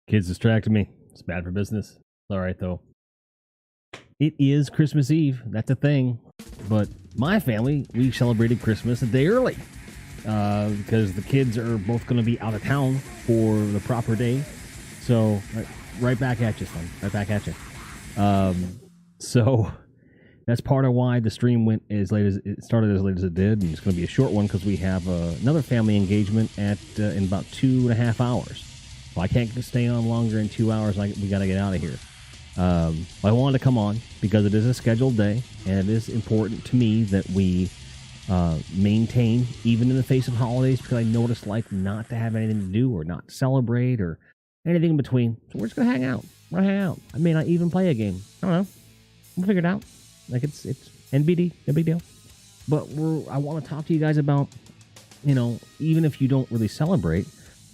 Kids distracted me. It's bad for business. All right, though. It is Christmas Eve. That's a thing. But my family, we celebrated Christmas a day early because the kids are both going to be out of town for the proper day. So, right back at you, son. Right back at you. So, that's part of why the stream went as late as it started as late as it did. And it's going to be a short one because we have another family engagement at in about 2.5 hours. Well, I can't stay on longer than 2 hours. We got to get out of here. I wanted to come on because it is a scheduled day, and it is important to me that we maintain, even in the face of holidays, because I noticed not to have anything to do or not to celebrate or anything in between. So we're just gonna hang out. We're gonna hang out. I may not even play a game. I don't know. We'll figure it out. It's NBD, no big deal. But I want to talk to you guys about, even if you don't really celebrate,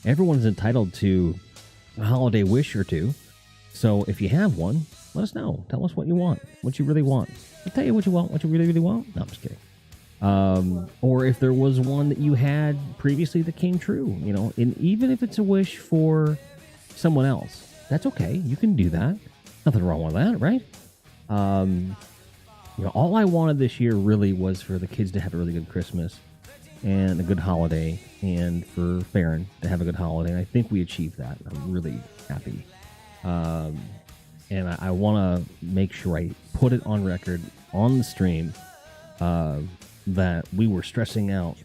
everyone's entitled to a holiday wish or two. So if you have one, let us know. Tell us what you want, what you really want. I'll tell you what you want, what you really, really want. No, I'm just kidding. Or if there was one that you had previously that came true, and even if it's a wish for someone else, that's okay. You can do that. Nothing wrong with that, right? All I wanted this year really was for the kids to have a really good Christmas and a good holiday, and for Farron to have a good holiday. And I think we achieved that. I'm really happy. And I want to make sure I put it on record on the stream that we were stressing out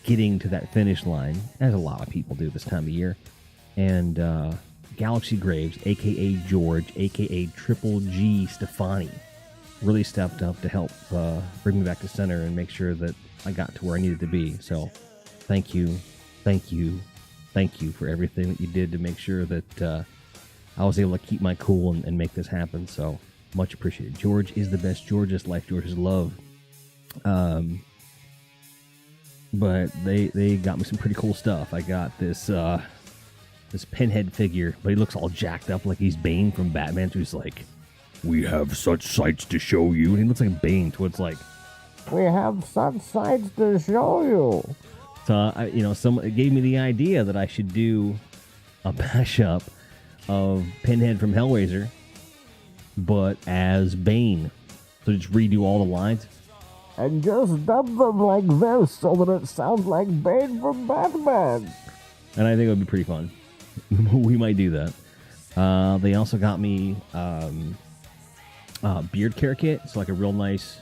getting to that finish line, as a lot of people do this time of year. And Galaxy Graves, a.k.a. George, a.k.a. Triple G Stefani, really stepped up to help bring me back to center and make sure that I got to where I needed to be. So thank you for everything that you did to make sure that I was able to keep my cool and make this happen. So much appreciated. George is the best. George is life. George is love. But they got me some pretty cool stuff. I got this Pinhead figure, but he looks all jacked up like he's Bane from Batman. So he's like, "We have such sights to show you," and he looks like Bane. So it's like, "We have such sights to show you." So someone gave me the idea that I should do a mashup of Pinhead from Hellraiser, but as Bane. So just redo all the lines and just dub them like this so that it sounds like Bane from Batman. And I think it would be pretty fun. We might do that. They also got me beard care kit. It's like a real nice,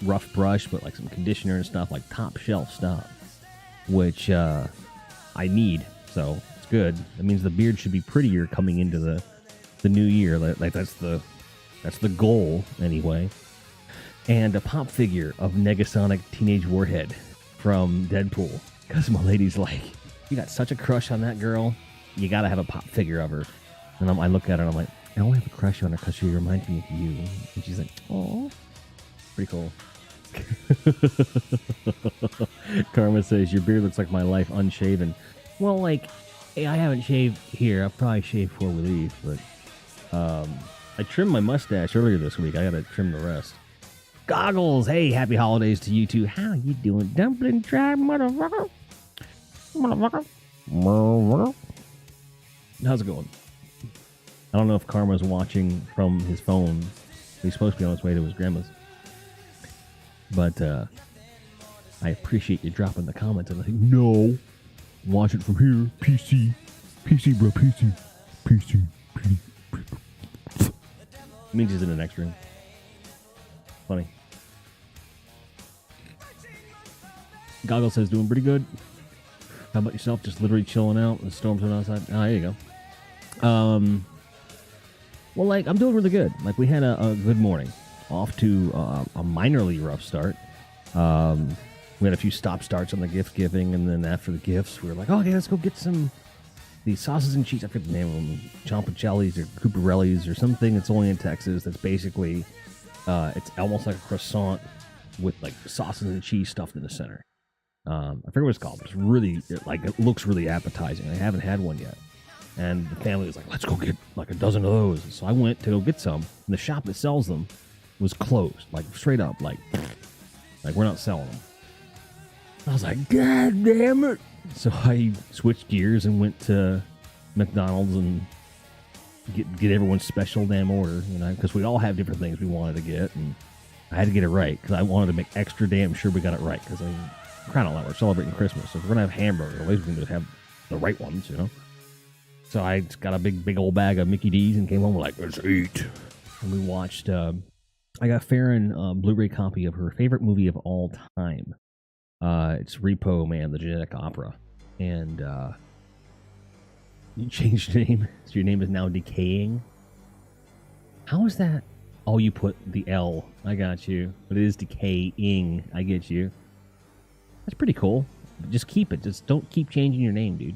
rough brush, but some conditioner and stuff, top shelf stuff, which I need. So it's good. That means the beard should be prettier coming into the new year. That's the goal anyway. And a pop figure of Negasonic Teenage Warhead from Deadpool, because my lady's like, "You got such a crush on that girl. You got to have a pop figure of her." And I look at her and I'm like, "I only have a crush on her because she reminds me of you." And she's like, "Oh, pretty cool." Karma says, "Your beard looks like my life unshaven." Well, hey, I haven't shaved here. I'll probably shave before we leave, but I trimmed my mustache earlier this week. I got to trim the rest. Goggles, hey, happy holidays to you too. How you doing, dumpling tribe, motherfucker? How's it going? I don't know if Karma's watching from his phone. He's supposed to be on his way to his grandma's. But I appreciate you dropping the comments. And I think, no, watch it from here. PC, bro, PC. It means he's in the next room. Funny. Goggle says, "Doing pretty good. How about yourself? Just literally chilling out. The storm's going outside." Oh, there you go. Well, I'm doing really good. We had a good morning. Off to a minorly rough start. We had a few stop starts on the gift giving, and then after the gifts, we were like, "Oh, okay, let's go get these sausages and cheese." I forget the name of them. Chompicellis or Cooperellis or something. It's only in Texas. That's basically, it's almost like a croissant with sausage and cheese stuffed in the center. I forget what it's called. It's really, it looks really appetizing. I haven't had one yet. And the family was like, "Let's go get a dozen of those." So I went to go get some. And the shop that sells them was closed. Straight up. We're not selling them. I was like, "God damn it." So I switched gears and went to McDonald's and get everyone's special damn order, because we all have different things we wanted to get, and I had to get it right because I wanted to make extra damn sure we got it right because kind of like we're celebrating Christmas, so if we're gonna have hamburgers, at least we can just have the right ones, So I just got a big old bag of Mickey D's and came home like, let's eat. And we watched. I got Farron a Blu-ray copy of her favorite movie of all time. It's Repo Man, the Genetic Opera, and you changed your name, so your name is now Decaying. How is that? Oh, you put the L. I got you, but it is Decaying. I get you. That's pretty cool. Just keep it. Just don't keep changing your name, dude.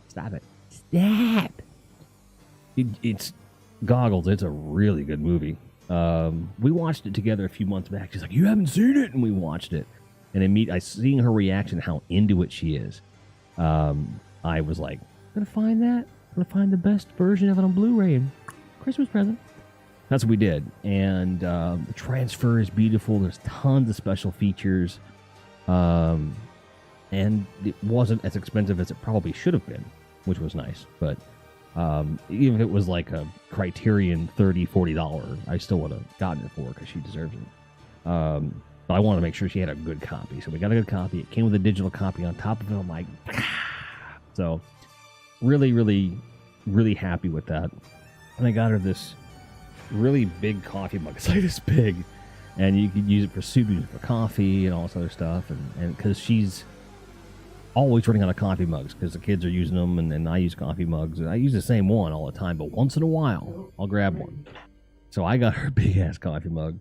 Stop it. Stop. It's Goggles. It's a really good movie. We watched it together a few months back. She's like, "You haven't seen it," and we watched it. And I seeing her reaction, how into it she is. I was like, "Gonna find that. Gonna find the best version of it on Blu-ray and Christmas present." That's what we did. And the transfer is beautiful. There's tons of special features. And it wasn't as expensive as it probably should have been, which was nice. But even if it was like a Criterion $30-$40, I still would have gotten it for her because she deserves it. But I wanted to make sure she had a good copy. So we got a good copy. It came with a digital copy on top of it. I'm like, so really, really, really happy with that. And I got her this really big coffee mug. It's like this big. And you could use it for soup, use it for coffee, and all this other stuff. And because she's always running out of coffee mugs because the kids are using them, and I use coffee mugs. And I use the same one all the time, but once in a while, I'll grab one. So I got her big-ass coffee mug.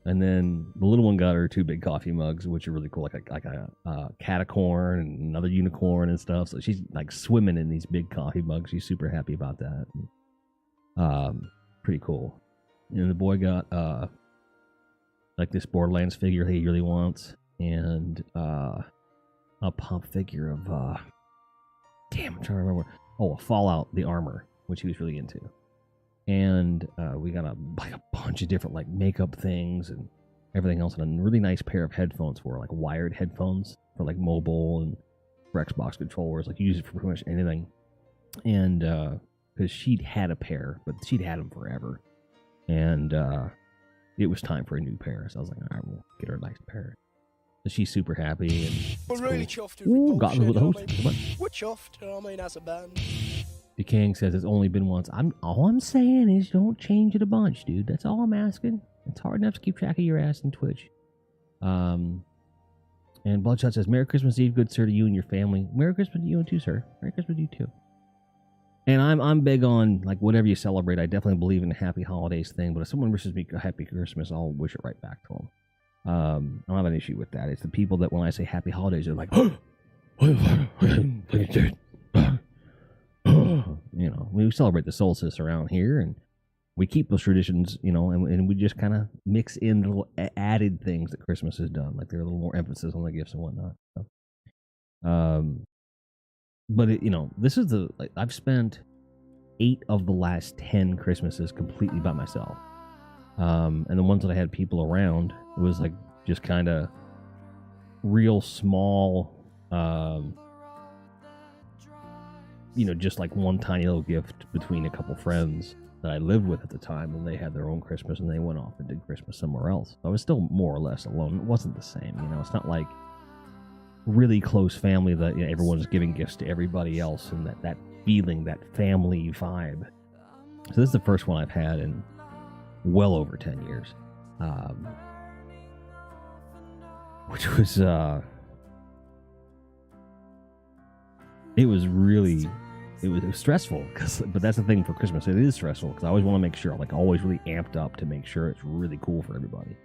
And then the little one got her 2 big coffee mugs, which are really cool, like a catacorn and another unicorn and stuff. So she's like swimming in these big coffee mugs. She's super happy about that. Pretty cool. And the boy got like this Borderlands figure he really wants, and a pop figure of damn, I'm trying to remember. Oh, a Fallout, the armor, which he was really into. And we got a bunch of different like makeup things and everything else, and a really nice pair of headphones for like wired headphones for like mobile and for Xbox controllers. Like you use it for pretty much anything. And because she'd had a pair, but she'd had them forever, and it was time for a new pair. So I was like, all right, we'll get her a nice pair. So she's super happy. And we're really chuffed. Ooh, got me with the host. We're chuffed. I mean, as a band. The King says it's only been once. All I'm saying is don't change it a bunch, dude. That's all I'm asking. It's hard enough to keep track of your ass in Twitch. And Bloodshot says, Merry Christmas Eve, good sir, to you and your family. Merry Christmas to you too, sir. Merry Christmas to you too. And I'm big on like whatever you celebrate. I definitely believe in the happy holidays thing. But if someone wishes me a happy Christmas, I'll wish it right back to them. I don't have an issue with that. It's the people that when I say happy holidays, they're like, oh, we celebrate the solstice around here, and we keep those traditions, and we just kind of mix in the little added things that Christmas has done, like there's a little more emphasis on the gifts and whatnot. So, but this is I've spent 8 of the last 10 Christmases completely by myself, and the ones that I had people around, it was like just kind of real small. Just like one tiny little gift between a couple friends that I lived with at the time, and they had their own Christmas and they went off and did Christmas somewhere else. I was still more or less alone. It wasn't the same, It's not like really close family that everyone's giving gifts to everybody else, and that feeling, that family vibe. So this is the first one I've had in well over 10 years, which was it was really. It was stressful, but that's the thing for Christmas. It is stressful because I always want to make sure, like, always really amped up to make sure it's really cool for everybody.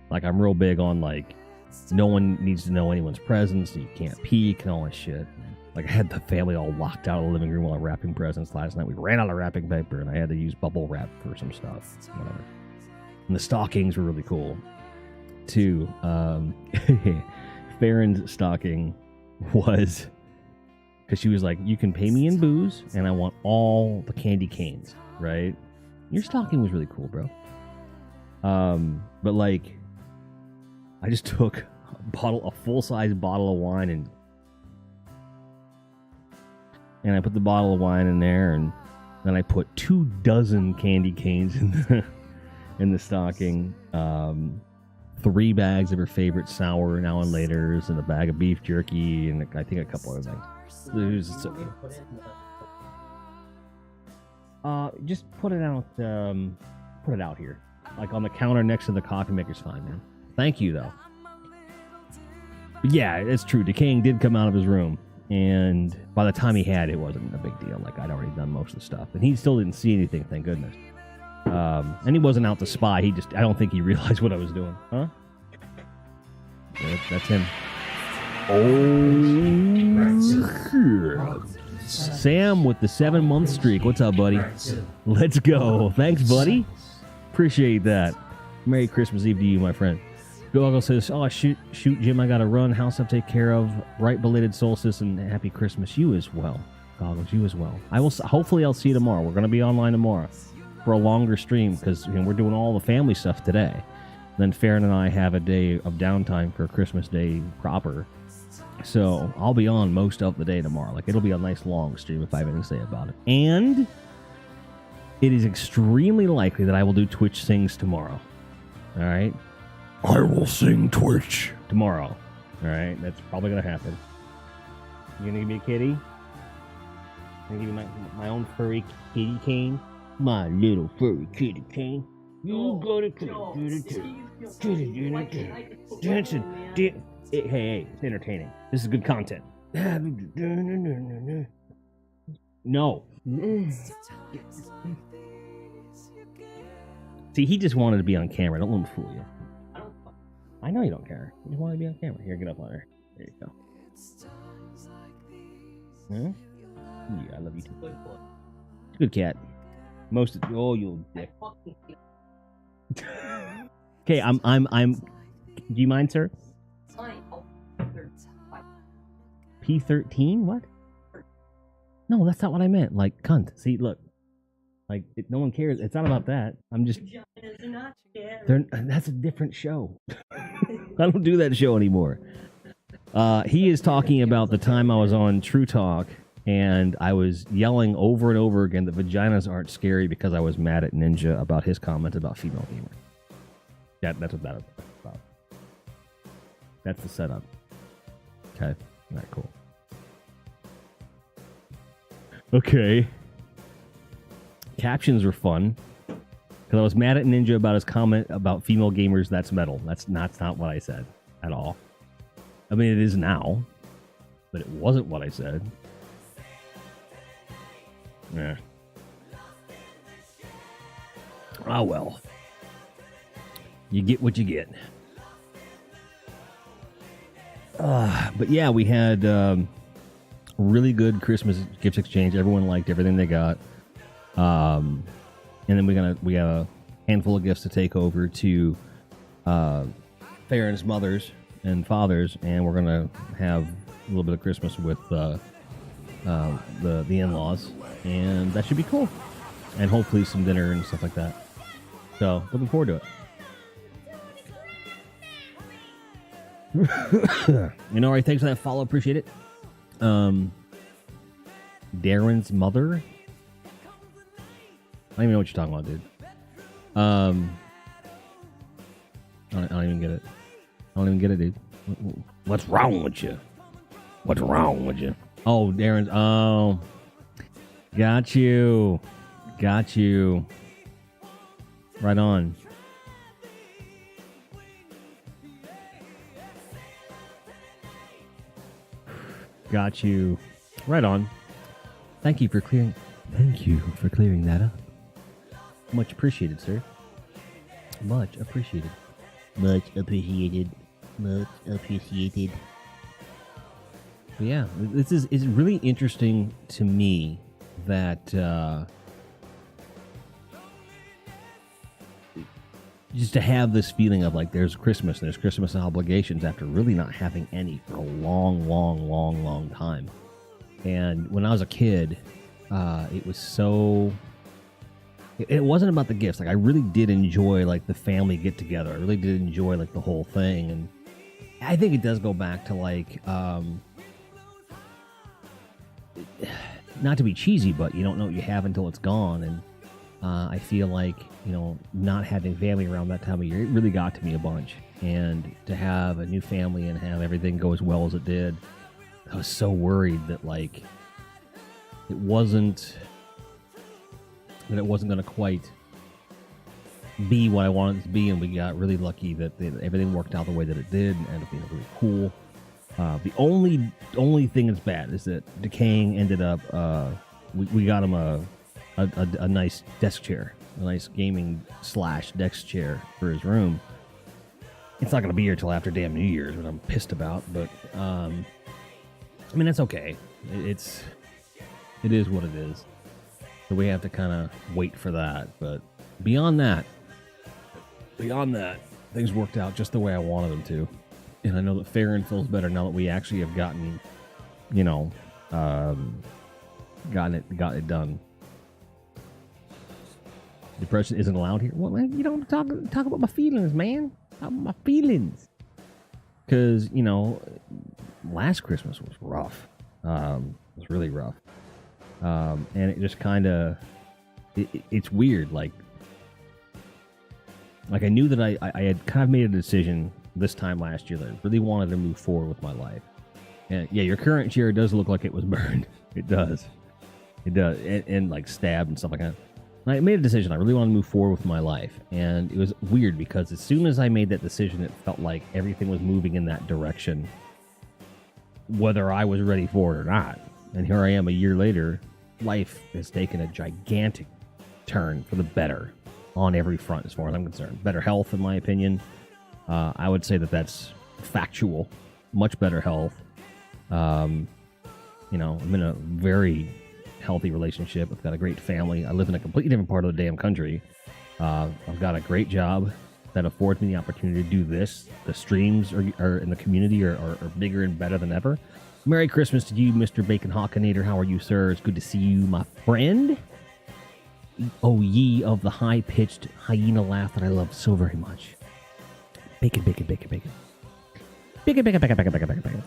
Like, I'm real big on, like, no one needs to know anyone's presence, you can't peek and all that shit. Like, I had the family all locked out of the living room while wrapping presents last night. We ran out of wrapping paper, and I had to use bubble wrap for some stuff. Whatever. And the stockings were really cool, too. Farron's stocking was... because she was like, you can pay me in booze, and I want all the candy canes, right? Your stocking was really cool, bro. But like, I just took a full-size bottle of wine, and and I put the bottle of wine in there, and then I put 24 candy canes in the stocking. 3 bags of her favorite sour now and laters, and a bag of beef jerky, and I think a couple other things. Just put it out. Put it out here, like on the counter next to the coffee maker's fine, man. Thank you though. But yeah, it's true. Decaying did come out of his room, and by the time he had, it wasn't a big deal. Like I'd already done most of the stuff, and he still didn't see anything. Thank goodness. And he wasn't out to spy. I don't think he realized what I was doing. Huh? That's him. Oh, Sam with the 7-month streak. What's up, buddy? Let's go. Thanks, buddy. Appreciate that. Merry Christmas Eve to you, my friend. Goggle says, oh, shoot, Jim, I got to run. House up, take care of. Right belated solstice and happy Christmas. You as well. Goggles, you as well. Hopefully I'll see you tomorrow. We're going to be online tomorrow for a longer stream because we're doing all the family stuff today. Then Farron and I have a day of downtime for Christmas Day proper. So I'll be on most of the day tomorrow. Like it'll be a nice long stream if I have anything to say about it. And it is extremely likely that I will do Twitch Sings tomorrow. All right? I will sing Twitch tomorrow. All right? That's probably going to happen. You going to give me a kitty? I'm going to give you my own furry kitty cane? My little furry kitty cane. You go to dancing. Hey, it's entertaining. This is good content. No. See, he just wanted to be on camera. Don't let him fool you. I know you don't care. You just want to be on camera. Here, get up on her. There you go. Huh? Yeah, I love you too. Good cat. Most of you dick. Okay, I'm. Do you mind, sir? P13? What? No, that's not what I meant. Like, cunt. See, look. Like, no one cares. It's not about that. I'm just. That's a different show. I don't do that show anymore. He is talking about the time I was on True Talk, and I was yelling over and over again that vaginas aren't scary because I was mad at Ninja about his comment about female gamer. That's what that is about. That's the setup. Okay. All right, cool. Okay. Captions were fun. Because I was mad at Ninja about his comment about female gamers, that's metal. That's not what I said at all. I mean, it is now. But it wasn't what I said. Yeah. Ah, well. You get what you get. But yeah, we had really good Christmas gift exchange. Everyone liked everything they got. And then we have a handful of gifts to take over to Farron's mothers and fathers, and we're gonna have a little bit of Christmas with the in-laws, and that should be cool. And hopefully some dinner and stuff like that. So looking forward to it. All right, thanks for that follow. Appreciate it. Darren's mother. I don't even know what you're talking about, dude. I don't even get it. I don't even get it, dude. What's wrong with you? What's wrong with you? Oh, Darren's. Oh, got you. Got you. Right on. Got you. Right on. Thank you for clearing that up. Much appreciated, sir. Much appreciated. Much appreciated. Much appreciated. But yeah, it's really interesting to me that just to have this feeling of like there's Christmas and there's Christmas obligations after really not having any for a long time. And when I was a kid, it was so... It wasn't about the gifts. Like I really did enjoy like the family get together. I really did enjoy like the whole thing. And I think it does go back to like not to be cheesy, but you don't know what you have until it's gone. And I feel like, not having family around that time of year, it really got to me a bunch. And to have a new family and have everything go as well as it did, I was so worried that, like, it wasn't going to quite be what I wanted it to be. And we got really lucky that everything worked out the way that it did and ended up being really cool. The only thing that's bad is that Decaying ended up, we got him a nice desk chair, a nice gaming / desk chair for his room. It's not going to be here till after damn New Year's, which I'm pissed about, but, that's okay. It is what it is. So we have to kind of wait for that, but beyond that, things worked out just the way I wanted them to. And I know that Farron feels better now that we actually have gotten it done. Depression isn't allowed here. Well, man, you don't talk about my feelings, man. Talk about my feelings. Because, last Christmas was rough. It was really rough. And it just kind of, it's weird. Like I knew that I had kind of made a decision this time last year that I really wanted to move forward with my life. And yeah, your current chair does look like it was burned. It does. And like stabbed and stuff like that. And I made a decision. I really want to move forward with my life. And it was weird because as soon as I made that decision, it felt like everything was moving in that direction, whether I was ready for it or not. And here I am a year later. Life has taken a gigantic turn for the better on every front as far as I'm concerned. Better health, in my opinion. I would say that that's factual. Much better health. I'm in a very healthy relationship. I've got a great family. I live in a completely different part of the damn country. I've got a great job that affords me the opportunity to do this. The streams are in the community are bigger and better than ever. Merry Christmas to you, Mr. Bacon Hawkinator. How are you, sir? It's good to see you, my friend. Oh, ye of the high-pitched hyena laugh that I love so very much. Bacon, bacon, bacon, bacon. Bacon, bacon, bacon, bacon, bacon, bacon, bacon.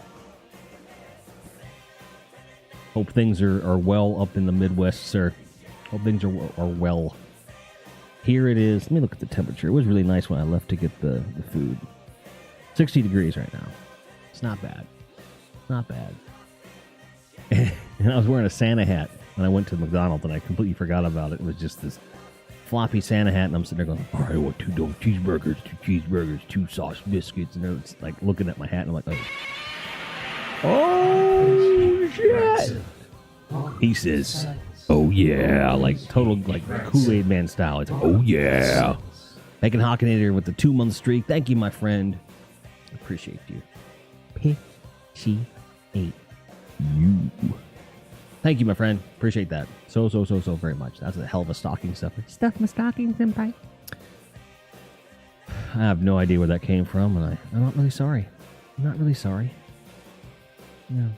Hope things are well up in the Midwest, sir. Hope things are well. Here it is. Let me look at the temperature. It was really nice when I left to get the food. 60 degrees right now. It's not bad. Not bad. And I was wearing a Santa hat when I went to McDonald's, and I completely forgot about it. It was just this floppy Santa hat, and I'm sitting there going, all right, I want 2 double cheeseburgers, 2 cheeseburgers, 2 sauce biscuits, and it's like looking at my hat, and I'm like, oh shit. He says, oh yeah, like total like Kool-Aid Man style. It's oh yeah. Bacon Hawkinator with the 2-month streak. Thank you, my friend. Appreciate you. Appreciate you. Thank you, my friend. Appreciate that. So very much. That's a hell of a stocking stuffer. Stuff my stocking, senpai. I have no idea where that came from, and I'm not really sorry. I'm not really sorry. No.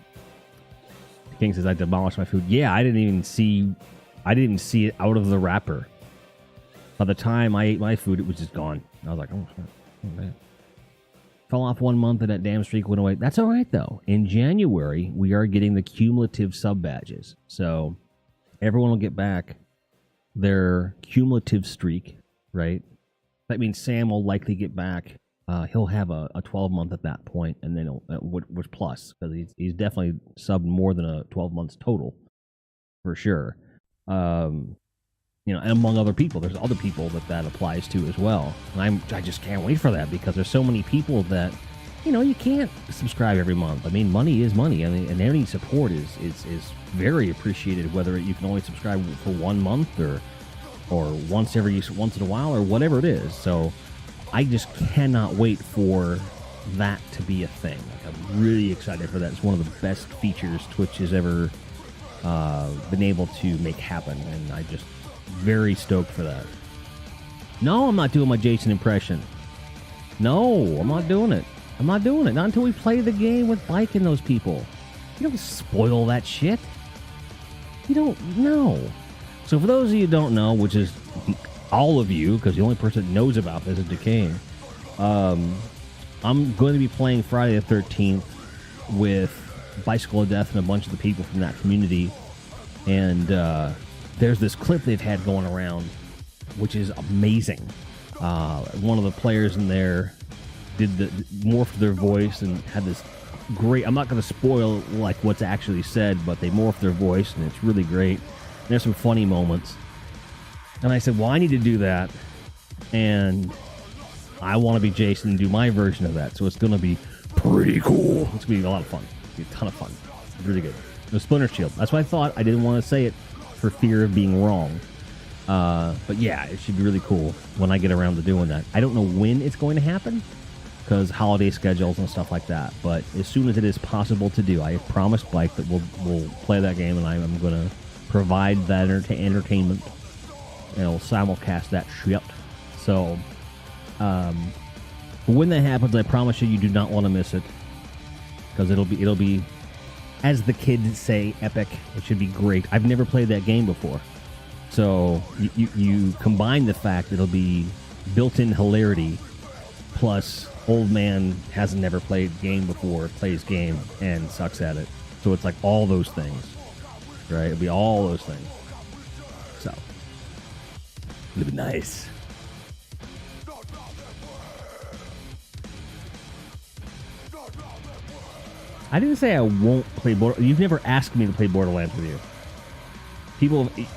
King says I demolished my food. Yeah, I didn't even see it out of the wrapper. By the time I ate my food, it was just gone. I was like, oh man. Fell off 1 month and that damn streak went away. That's all right, though. In January, we are getting the cumulative sub badges. So everyone will get back their cumulative streak, right? That means Sam will likely get back. He'll have a 12-month at that point, and then which plus, because he's definitely subbed more than a 12 months total, for sure. And among other people, there's other people that applies to as well. And I just can't wait for that, because there's so many people that, you can't subscribe every month. I mean, money is money. I mean, and any support is very appreciated, whether you can only subscribe for 1 month or once in a while or whatever it is. So I just cannot wait for that to be a thing. Like, I'm really excited for that. It's one of the best features Twitch has ever been able to make happen, and I just very stoked for that. No, I'm not doing my Jason impression. No, I'm not doing it. Not until we play the game with Mike and those people. You don't spoil that shit. You don't know. So for those of you who don't know, which is all of you, because the only person that knows about this is Decaying, I'm going to be playing Friday the 13th with Bicycle of Death and a bunch of the people from that community And there's this clip they've had going around, which is amazing. One of the players in there did morphed their voice and had this great. I'm not going to spoil like what's actually said, but they morphed their voice, and it's really great. And there's some funny moments. And I said, well, I need to do that, and I want to be Jason and do my version of that. So it's going to be pretty cool. It's going to be a lot of fun. It's going to be a ton of fun. It's really good. The Splinter Shield. That's what I thought. I didn't want to say it for fear of being wrong. But yeah, it should be really cool when I get around to doing that. I don't know when it's going to happen because holiday schedules and stuff like that. But as soon as it is possible to do, I have promised Blake that we'll play that game, and I'm going to provide that entertainment. And I'll simulcast that shit. So when that happens, I promise you do not want to miss it because it'll be, as the kids say, epic. It should be great. I've never played that game before. So you combine the fact it'll be built-in hilarity plus old man hasn't never played game before, plays game, and sucks at it. So it's like all those things, right? It'll be all those things. So it'll be nice. I didn't say I won't play Borderlands. You've never asked me to play Borderlands with you.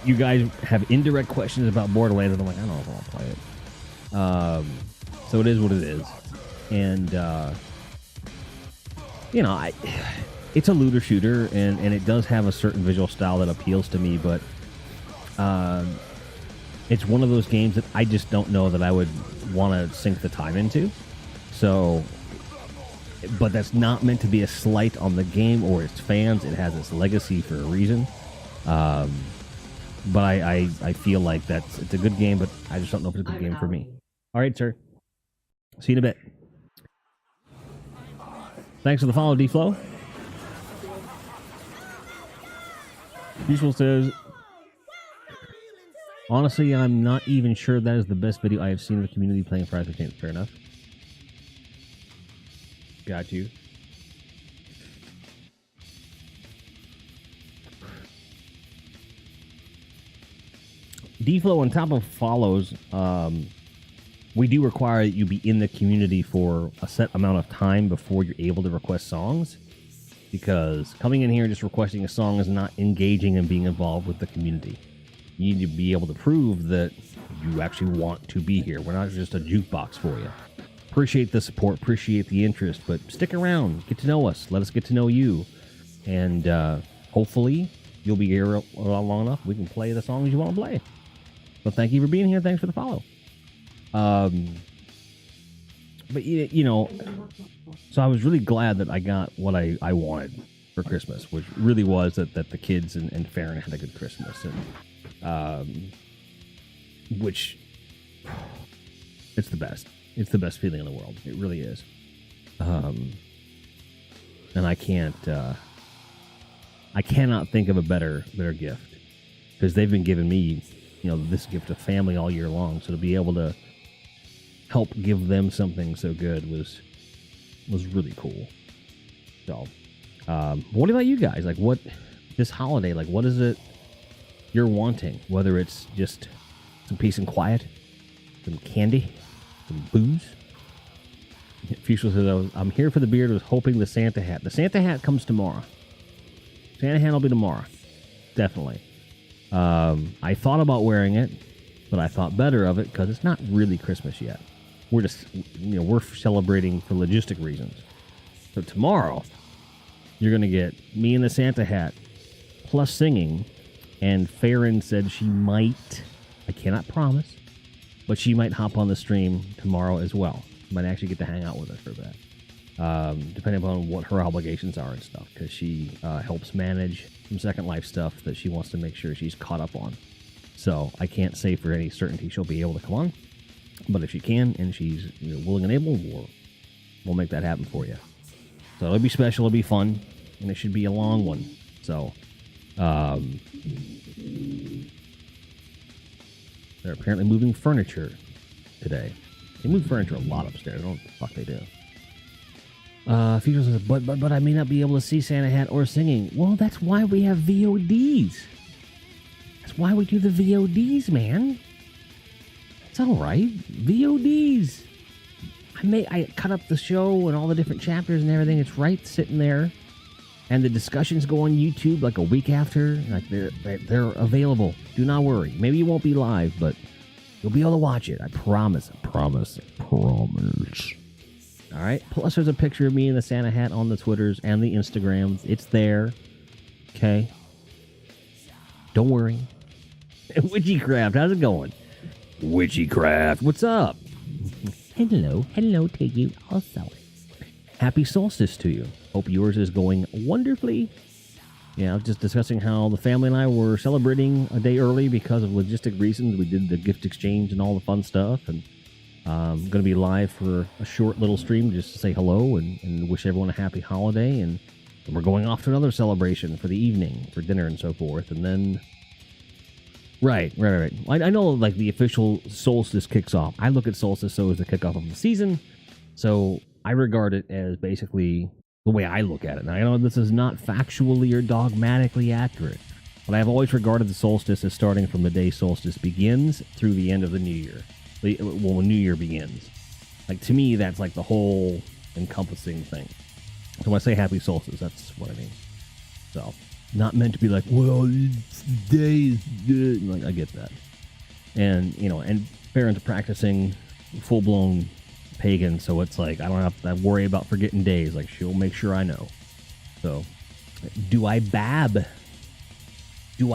You guys have indirect questions about Borderlands, and I'm like, I don't know if I want to play it. So it is what it is. And, it's a looter shooter, and it does have a certain visual style that appeals to me, but it's one of those games that I just don't know that I would want to sink the time into. So, but that's not meant to be a slight on the game or its fans. It has its legacy for a reason. But I feel like it's a good game, but I just don't know if it's a good game for me. All right, sir. See you in a bit. Thanks for the follow, D-Flow. Usual says, honestly, I'm not even sure that is the best video I have seen of the community playing Friday the 13th. Fair enough. Got you. D-Flow, on top of follows, we do require that you be in the community for a set amount of time before you're able to request songs, because coming in here and just requesting a song is not engaging and being involved with the community. You need to be able to prove that you actually want to be here. We're not just a jukebox for you. Appreciate the support, appreciate the interest, but stick around, get to know us, let us get to know you, and hopefully you'll be here long enough we can play the songs you want to play. But thank you for being here. Thanks for the follow. But so I was really glad that I got what I wanted for Christmas, which really was that the kids and Farron had a good Christmas, and which it's the best. It's the best feeling in the world. It really is. And I cannot think of a better gift, because they've been giving me, this gift of family all year long. So to be able to help give them something so good was really cool. So, what about you guys? Like, what this holiday? Like, what is it you're wanting? Whether it's just some peace and quiet, some candy, some booze. Fuchsia says, I'm here for the beard. I was hoping the Santa hat. The Santa hat comes tomorrow. Santa hat will be tomorrow. Definitely. I thought about wearing it, but I thought better of it because it's not really Christmas yet. We're just, we're celebrating for logistic reasons. So tomorrow, you're going to get me in the Santa hat, plus singing, and Farron said she might, I cannot promise, but she might hop on the stream tomorrow as well. Might actually get to hang out with us for a bit, depending upon what her obligations are and stuff, because she helps manage some Second Life stuff that she wants to make sure she's caught up on. So I can't say for any certainty she'll be able to come on, but if she can and she's willing and able, we'll make that happen for you. So it'll be special, it'll be fun, and it should be a long one. So they're apparently moving furniture today. They move furniture a lot upstairs. I don't know what the fuck they do. Future says, but I may not be able to see Santa Hat or singing. Well, that's why we have VODs. That's why we do the VODs, man. It's all right. VODs. I cut up the show and all the different chapters and everything. It's right sitting there. And the discussions go on YouTube like a week after. Like they're available. Do not worry. Maybe you won't be live, but you'll be able to watch it. I promise. I promise. I promise. All right. Plus, there's a picture of me in the Santa hat on the Twitters and the Instagrams. It's there. Okay. Don't worry. Witchycraft, how's it going? Witchycraft, what's up? Hello to you also. Happy solstice to you. Hope yours is going wonderfully. Yeah, I was just discussing how the family and I were celebrating a day early because of logistic reasons. We did the gift exchange and all the fun stuff, and I'm going to be live for a short little stream just to say hello and wish everyone a happy holiday, and we're going off to another celebration for the evening, for dinner and so forth, and then... Right. I know, like, the official solstice kicks off. I look at solstice so as the kickoff of the season, so I regard it as basically the way I look at it. Now, I know this is not factually or dogmatically accurate, but I've always regarded the solstice as starting from the day solstice begins through the end of the new year. Well, when New Year begins. Like, to me, that's like the whole encompassing thing. So when I say happy solstice, that's what I mean. So... Not meant to be like, well, day is good. Like, I get that. And, you know, and Baron's practicing full-blown pagan, so it's like, I don't have to worry about forgetting days. Like, she'll make sure I know. So, do I bab? Do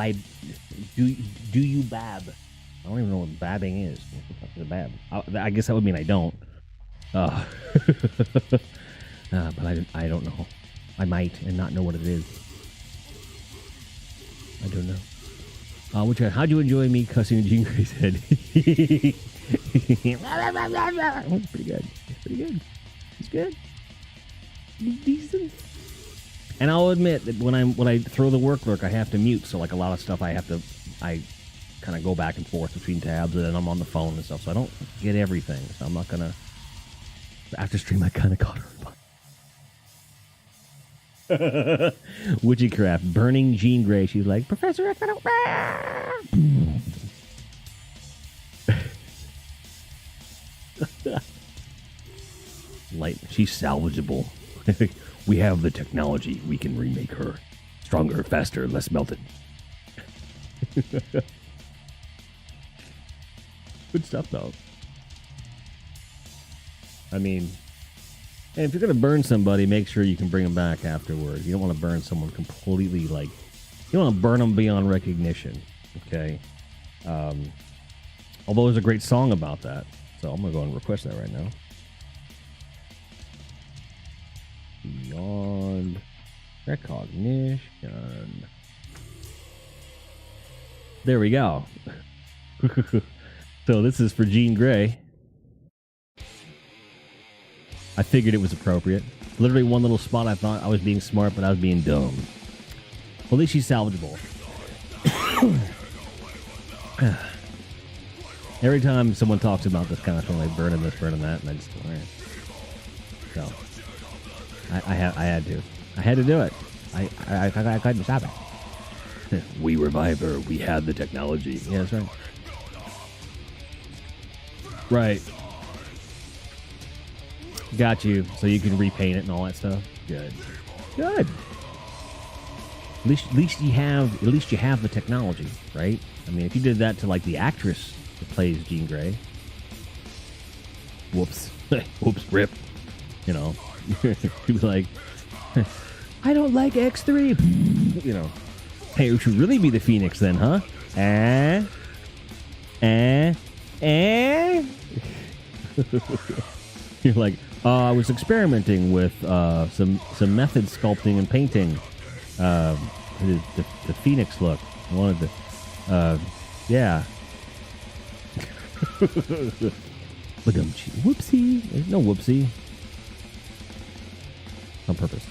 you bab? I don't even know what babbing is. What the bab? I guess that would mean I don't. But I don't know. I might and not know what it is. I don't know. How'd you enjoy me cussing Jean Grey's head? Pretty good. It's good. It's decent. And I'll admit that when I throw the work lurk, I have to mute. So like a lot of stuff, I kind of go back and forth between tabs, and then I'm on the phone and stuff. So I don't get everything. So I'm not gonna. After stream, I kind of caught her. Witchycraft, burning Jean Grey. She's like, Professor X, I don't. Light. She's salvageable. We have the technology. We can remake her. Stronger, faster, less melted. Good stuff, though. I mean... And if you're going to burn somebody, make sure you can bring them back afterwards. You don't want to burn someone completely, like... You don't want to burn them beyond recognition, okay? Although there's a great song about that. So I'm going to go and request that right now. Beyond recognition. There we go. So this is for Jean Grey. I figured it was appropriate. Literally one little spot I thought I was being smart, but I was being dumb. Well, at least she's salvageable. Every time someone talks about this kind of thing, like burning this, burning that, and I just go, so I had to. I had to do it. I couldn't stop it. We revive her. We had the technology. Yeah, that's right. Right. Got you. So you can repaint it and all that stuff. Good. Good. At least you have the technology, right? I mean, if you did that to like the actress that plays Jean Grey, whoops, whoops, rip. You know, she'd be like, I don't like X3. You know, hey, it should really be the Phoenix then, huh? You're like, I was experimenting with some method sculpting and painting. The Phoenix look. I wanted to, yeah. Whoopsie. There's no whoopsie. On purpose.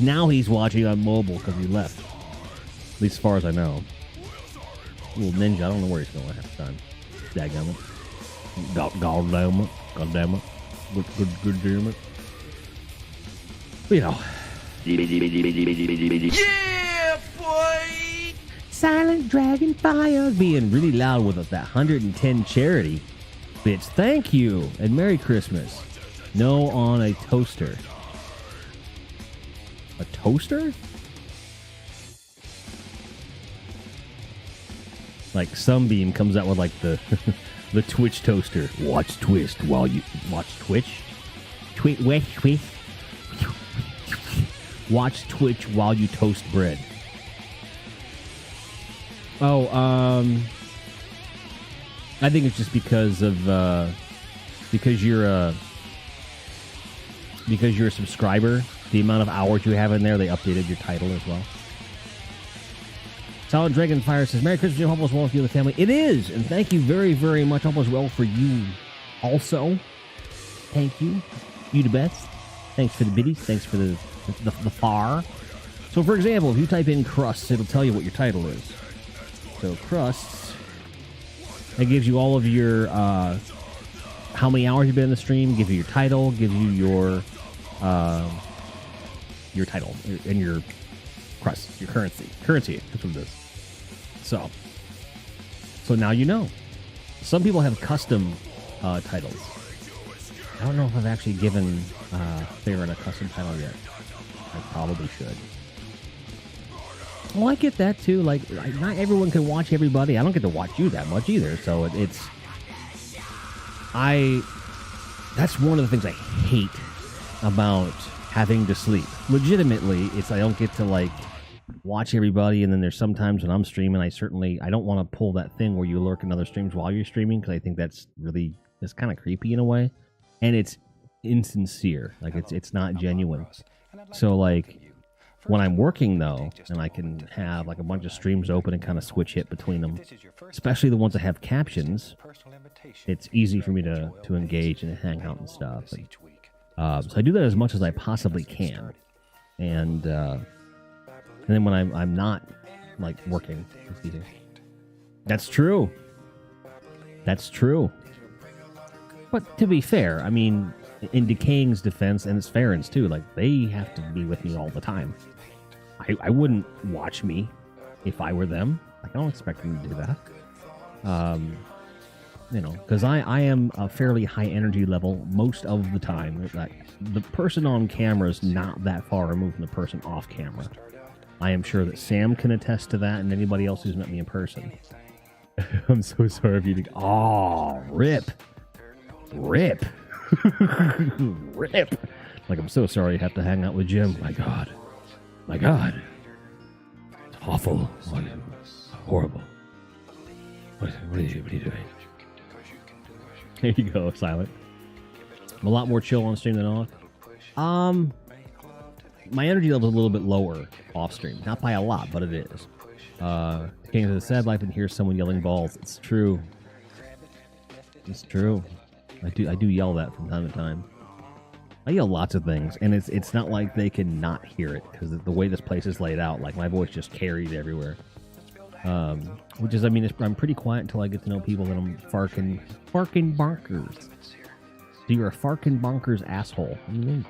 Now he's watching on mobile because he left. At least as far as I know. Little ninja, I don't know where he's going half the time. Daggum it. God damn it. God damn it. Good damn it. You know. Yeah, boy! Silent Dragon Fire being really loud with that 110 charity. Bitch, thank you and Merry Christmas. No on a toaster. A toaster? Like Sunbeam comes out with like the the Twitch toaster. Watch Twitch while you watch Twitch. Twitch. Watch Twitch while you toast bread. Oh, I think it's just because of because you're a subscriber. The amount of hours you have in there, they updated your title as well. Solid Dragon Fire says, Merry Christmas, Jim. Hope all's well with you and the family. It is, and thank you very, very much. Hope all's well for you also. Thank you. You the best. Thanks for the biddies. Thanks for the far. So, for example, if you type in crusts, it'll tell you what your title is. So, crusts, that gives you all of your, how many hours you've been in the stream, gives you your title, gives you your title and your crust, your currency. Currency, that's what it is. So now you know. Some people have custom titles. I don't know if I've actually given Theron a custom title yet. I probably should. Well, I get that too. Like, not everyone can watch everybody. I don't get to watch you that much either. So that's one of the things I hate about having to sleep. Legitimately, it's I don't get to like watch everybody, and then there's sometimes when I'm streaming, I don't want to pull that thing where you lurk in other streams while you're streaming, because I think that's kind of creepy in a way, and it's insincere. Like it's not genuine. So like when I'm working though, and I can have like a bunch of streams open and kind of switch hit between them, especially the ones that have captions, it's easy for me to engage and hang out and stuff. So I do that as much as I possibly can, and then when I'm not like working, it's easy. That's true. But to be fair, I mean, in Decaying's defense, and it's Farron's too, like they have to be with me all the time. I wouldn't watch me if I were them. Like, I don't expect them to do that. Because I am a fairly high energy level most of the time. Like, the person on camera is not that far removed from the person off camera. I am sure that Sam can attest to that, and anybody else who's met me in person. I'm so sorry if you think, oh, rip. Rip. Like, I'm so sorry you have to hang out with Jim. My God. It's awful. Horrible. What are you doing? There you go, Silent. I'm a lot more chill on stream than off. My energy level is a little bit lower off stream. Not by a lot, but it is. King of the Sad Life and hear someone yelling balls. It's true. It's true. I do yell that from time to time. I yell lots of things, and it's not like they can not hear it, because the way this place is laid out, like my voice just carries everywhere. Which is, I mean, I'm pretty quiet until I get to know people that I'm farking bonkers. So you're a farking bonkers asshole. I mean,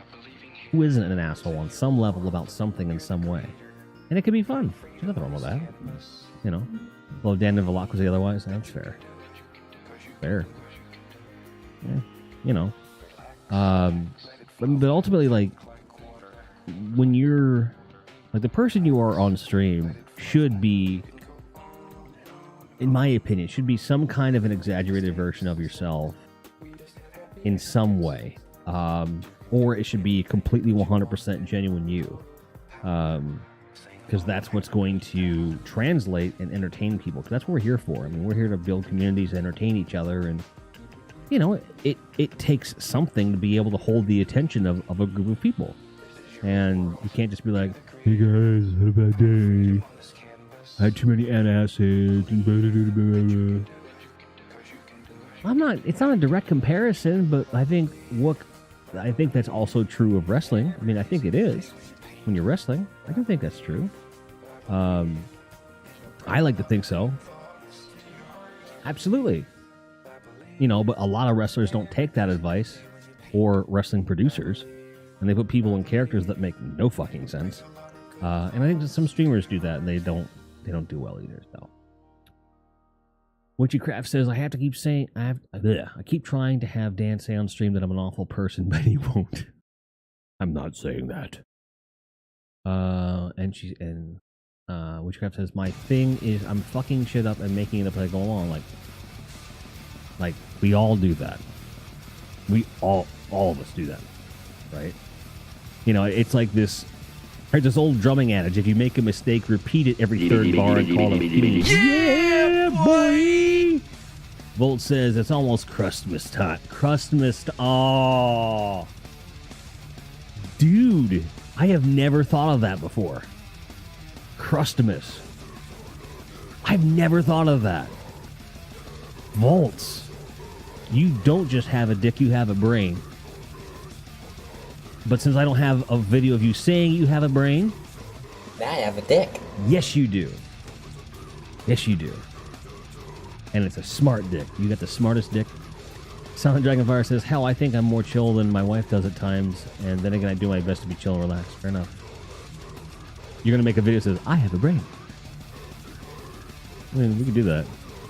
who isn't an asshole on some level about something in some way? And it can be fun. There's nothing wrong with that. You know? Well, Dan Nevalak was otherwise. That's fair. Fair. Yeah. You know. But ultimately, like, when you're... Like, the person you are on stream should be... in my opinion, should be some kind of an exaggerated version of yourself in some way. Or it should be completely 100% genuine you. Because that's what's going to translate and entertain people. Because that's what we're here for. I mean, we're here to build communities, entertain each other, and, you know, it takes something to be able to hold the attention of a group of people. And you can't just be like, hey guys, had a bad day. I had too many antacids and blah, blah, blah, blah. It's not a direct comparison, but I think that's also true of wrestling. I mean, I think it is. When you're wrestling, I can think that's true. I like to think so. Absolutely. You know, but a lot of wrestlers don't take that advice, or wrestling producers. and they put people in characters that make no fucking sense. And I think that some streamers do that, and they don't do well either. So, Witchycraft says, I have to keep saying I keep trying to have Dan say on stream that I'm an awful person, but he won't. I'm not saying that. And Witchcraft says, my thing is I'm fucking shit up and making it up as I go along. Like we all do that. We all of us do that, right? You know, it's like this. There's this old drumming adage: if you make a mistake, repeat it every third bar and call it a yeah, boy. Volt says it's almost Christmas time. Christmas. Oh, dude, I have never thought of that before. Christmas. I've never thought of that. Volts. You don't just have a dick, you have a brain. But since I don't have a video of you saying you have a brain... I have a dick. Yes, you do. Yes, you do. And it's a smart dick. You got the smartest dick. Silent Dragonfire says, hell, I think I'm more chill than my wife does at times. And then again, I do my best to be chill and relaxed. Fair enough. You're going to make a video that says, I have a brain. I mean, we can do that.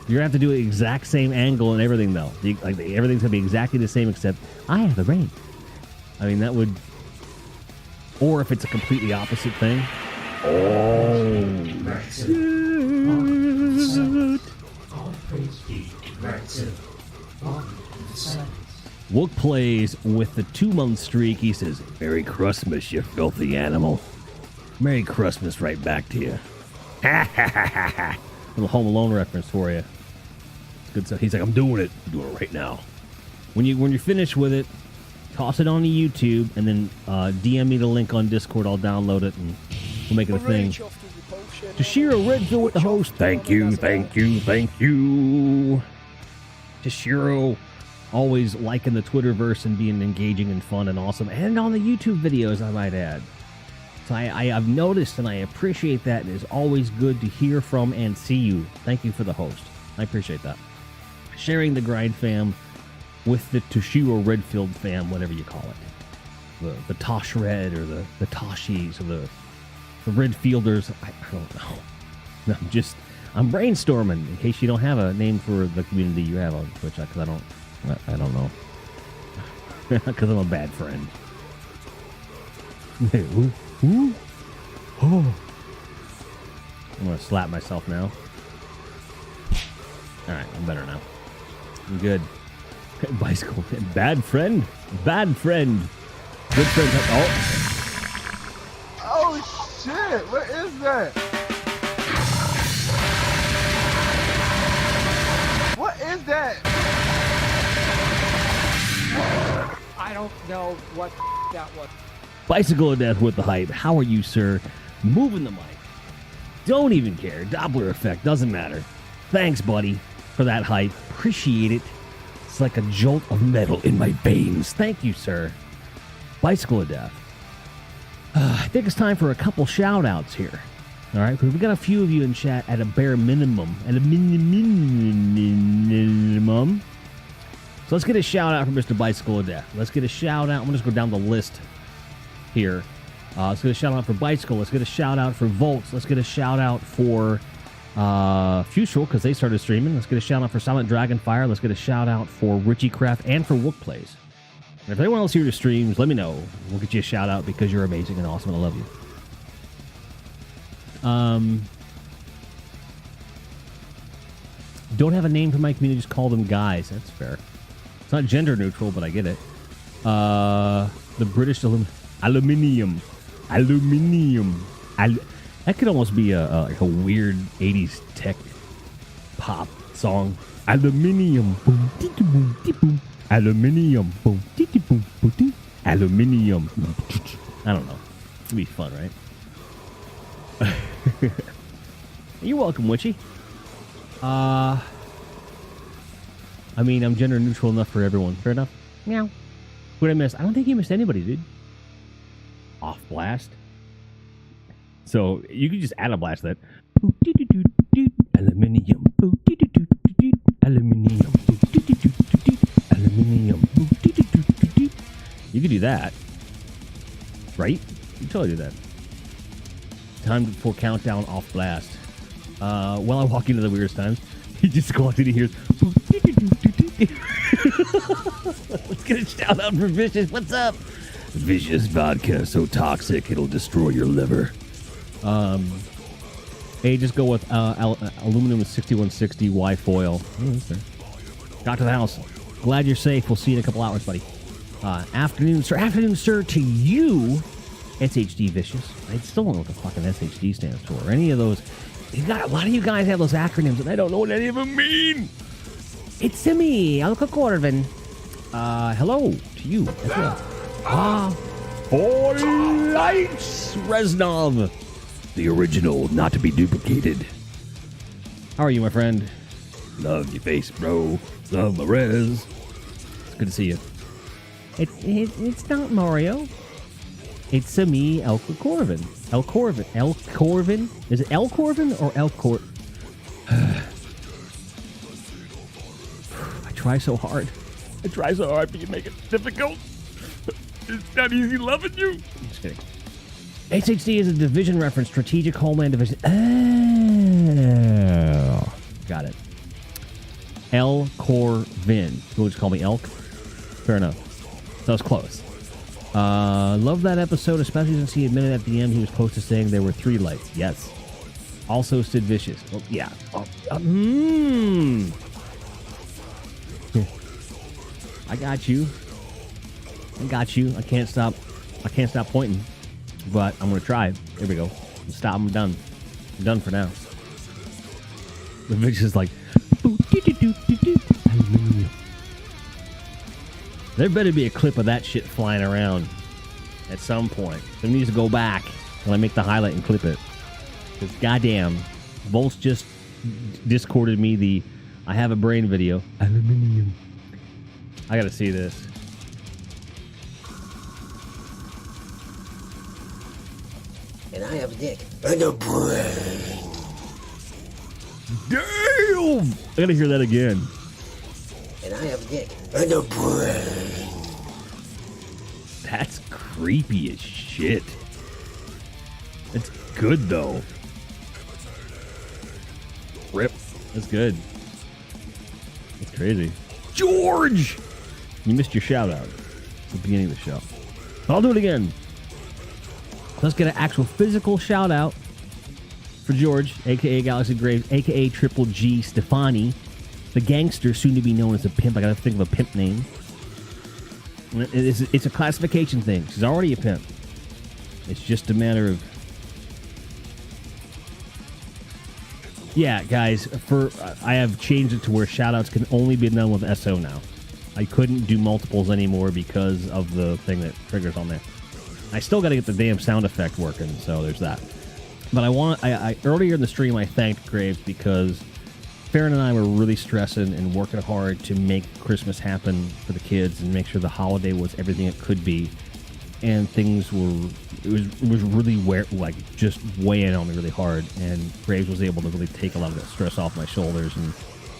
You're going to have to do the exact same angle and everything, though. Everything's going to be exactly the same, except I have a brain. I mean, that would... Or if it's a completely opposite thing. Oh. Wook plays with the 2-month streak. He says, Merry Christmas, you filthy animal. Merry Christmas right back to you. Ha ha ha ha ha. Little Home Alone reference for you. It's good stuff. He's like, I'm doing it. I'm doing it right now. When you're finished with it, toss it on to YouTube, and then DM me the link on Discord. I'll download it, and we'll make it a thing. Toshiro Redfield with the host. Thank you, thank you, thank you. Toshiro, always liking the Twitterverse and being engaging and fun and awesome. And on the YouTube videos, I might add. So I've noticed, and I appreciate that. It is always good to hear from and see you. Thank you for the host. I appreciate that. Sharing the Grind fam with the Toshiro Redfield fam, whatever you call it. The Tosh Red or the Toshis or the Redfielders. I don't know. I'm brainstorming in case you don't have a name for the community you have on Twitch, because I don't know. Because I'm a bad friend. Ooh. Oh. I'm going to slap myself now. Alright, I'm better now. I'm good. Bicycle. Bad friend. Bad friend. Good friend. Oh, shit. What is that? What is that? I don't know what that was. Bicycle of Death with the hype. How are you, sir? Moving the mic. Don't even care. Doppler effect. Doesn't matter. Thanks, buddy, for that hype. Appreciate it. It's like a jolt of metal in my veins. Thank you, sir. Bicycle of Death. I think it's time for a couple shout-outs here. All right? Because we got a few of you in chat at a bare minimum. At a minimum. So let's get a shout-out for Mr. Bicycle of Death. Let's get a shout-out. I'm going to just go down the list here. Let's get a shout out for Bicycle. Let's get a shout out for Volts. Let's get a shout out for Futural, because they started streaming. Let's get a shout out for Silent Dragonfire. Let's get a shout out for Richie-Craft and for Wook Plays. And if anyone else here streams, let me know. We'll get you a shout out because you're amazing and awesome and I love you. Don't have a name for my community, just call them guys. That's fair. It's not gender neutral, but I get it. The British Aluminium. That could almost be a weird 80s tech pop song. Aluminium. Aluminium. Aluminium. I don't know. It'd be fun, right? You're welcome, Witchy. I mean, I'm gender neutral enough for everyone. Fair enough? Meow. Who'd I miss? I don't think you missed anybody, dude. Off blast. So you can just add a blast that. Aluminium. Aluminium. Aluminium. You could do that. Right? You totally do that. Time for countdown off blast. While I walk into the weirdest times, he just walks in and hears. Let's get a shout out for Vicious. What's up? Vicious vodka, so toxic it'll destroy your liver. Hey, just go with aluminum 6160 Y foil. Got to the house. Glad you're safe. We'll see you in a couple hours, buddy. Afternoon, sir, to you, SHD Vicious. I still don't know what the fucking SHD stands for. Or any of those. A lot of you guys have those acronyms, and I don't know what any of them mean. It's me, Alka Corvin. Hello to you as well. For lights, Reznov. The original, not to be duplicated. How are you, my friend? Love your face, bro. Love my res. It's good to see you. It's not Mario. It's me, El Corvin. El Corvin. Is it El Corvin or El Cor? I try so hard, but you make it difficult. It's not easy loving you. I'm just kidding. SHD is a division reference, Strategic Homeland Division. Oh, got it. El Corvin. You will just call me Elk. Fair enough. That was close. Love that episode, especially since he admitted at the end he was close to saying there were 3 lights. Yes. Also Sid Vicious. Oh, yeah. I got you. I can't stop pointing, but I'm gonna try. Here we go. Stop. I'm done. I'm done for now. The Vicious is like. There better be a clip of that shit flying around at some point. There needs to go back when I make the highlight and clip it. Because goddamn, Volts just discorded me the I have a brain video. Aluminium. I gotta see this. And I have a dick. And a brain. Damn! I gotta hear that again. And I have a dick. And a brain. That's creepy as shit. It's good though. Rip. That's good. That's crazy. George! You missed your shout out at the beginning of the show. But I'll do it again. Let's get an actual physical shout out for George, aka Galaxy Graves, aka Triple G Stefani, the gangster soon to be known as a pimp. I gotta think of a pimp name. It's a classification thing. She's already a pimp. It's just a matter of... Yeah, guys, I have changed it to where shoutouts can only be done with SO now. I couldn't do multiples anymore because of the thing that triggers on there. I still got to get the damn sound effect working, so there's that. But I earlier in the stream, I thanked Graves because Farron and I were really stressing and working hard to make Christmas happen for the kids and make sure the holiday was everything it could be. And things were, it was really just weighing on me really hard. And Graves was able to really take a lot of that stress off my shoulders and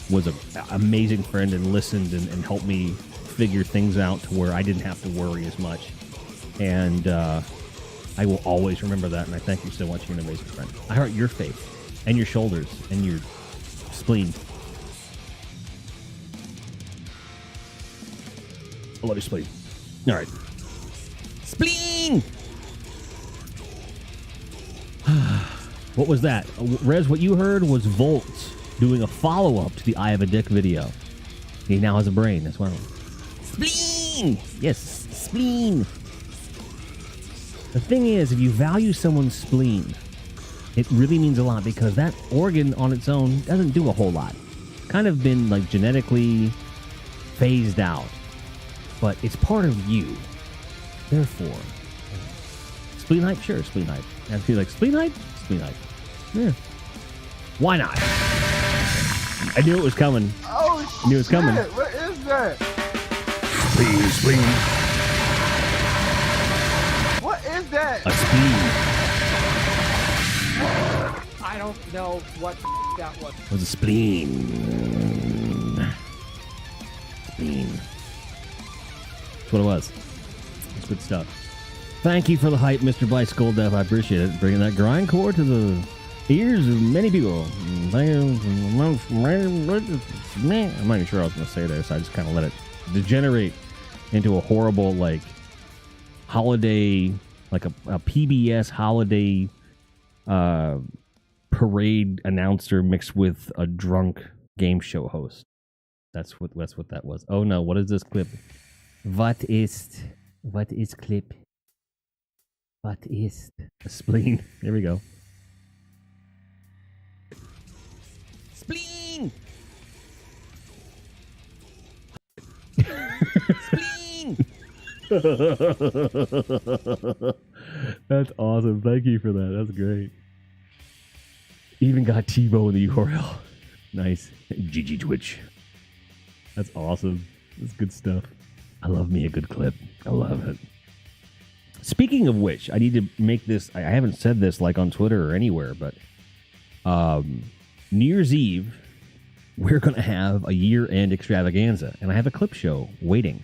was an amazing friend and listened and helped me figure things out to where I didn't have to worry as much. And I will always remember that, and I thank you so much. You're an amazing friend. I heart your faith and your shoulders and your spleen. I love your spleen. All right. Spleen! What was that? Rez, what you heard was Volts doing a follow-up to the Eye of a Dick video. He now has a brain as well. Spleen! Yes, spleen. The thing is, if you value someone's spleen, it really means a lot because that organ on its own doesn't do a whole lot. Kind of been like genetically phased out, but it's part of you. Therefore, spleen hype? Sure, spleen hype. And if you like spleen hype? Spleen hype. Yeah. Why not? I knew it was coming. Oh, I knew it was coming. shit. What is that? Spleen. What is that? A spleen. I don't know what that was. It was a spleen. Spleen. That's what it was. It's good stuff. Thank you for the hype, Mr. Blythe Skulldeath. I appreciate it. Bringing that grindcore to the ears of many people. I'm not even sure I was going to say this. So I just kind of let it degenerate into a horrible, like, holiday, like a PBS holiday parade announcer mixed with a drunk game show host. That's what that was. Oh no, what is this clip? What is clip? What is a spleen? Here we go. Spleen! Spleen! That's awesome. Thank you for that. That's great. Even got Tebow in the URL. Nice. GG Twitch. That's awesome. That's good stuff. I love me a good clip. I love it. Speaking of which, I need to make this. I haven't said this like on Twitter or anywhere, but New Year's Eve, we're going to have a year-end extravaganza, and I have a clip show waiting.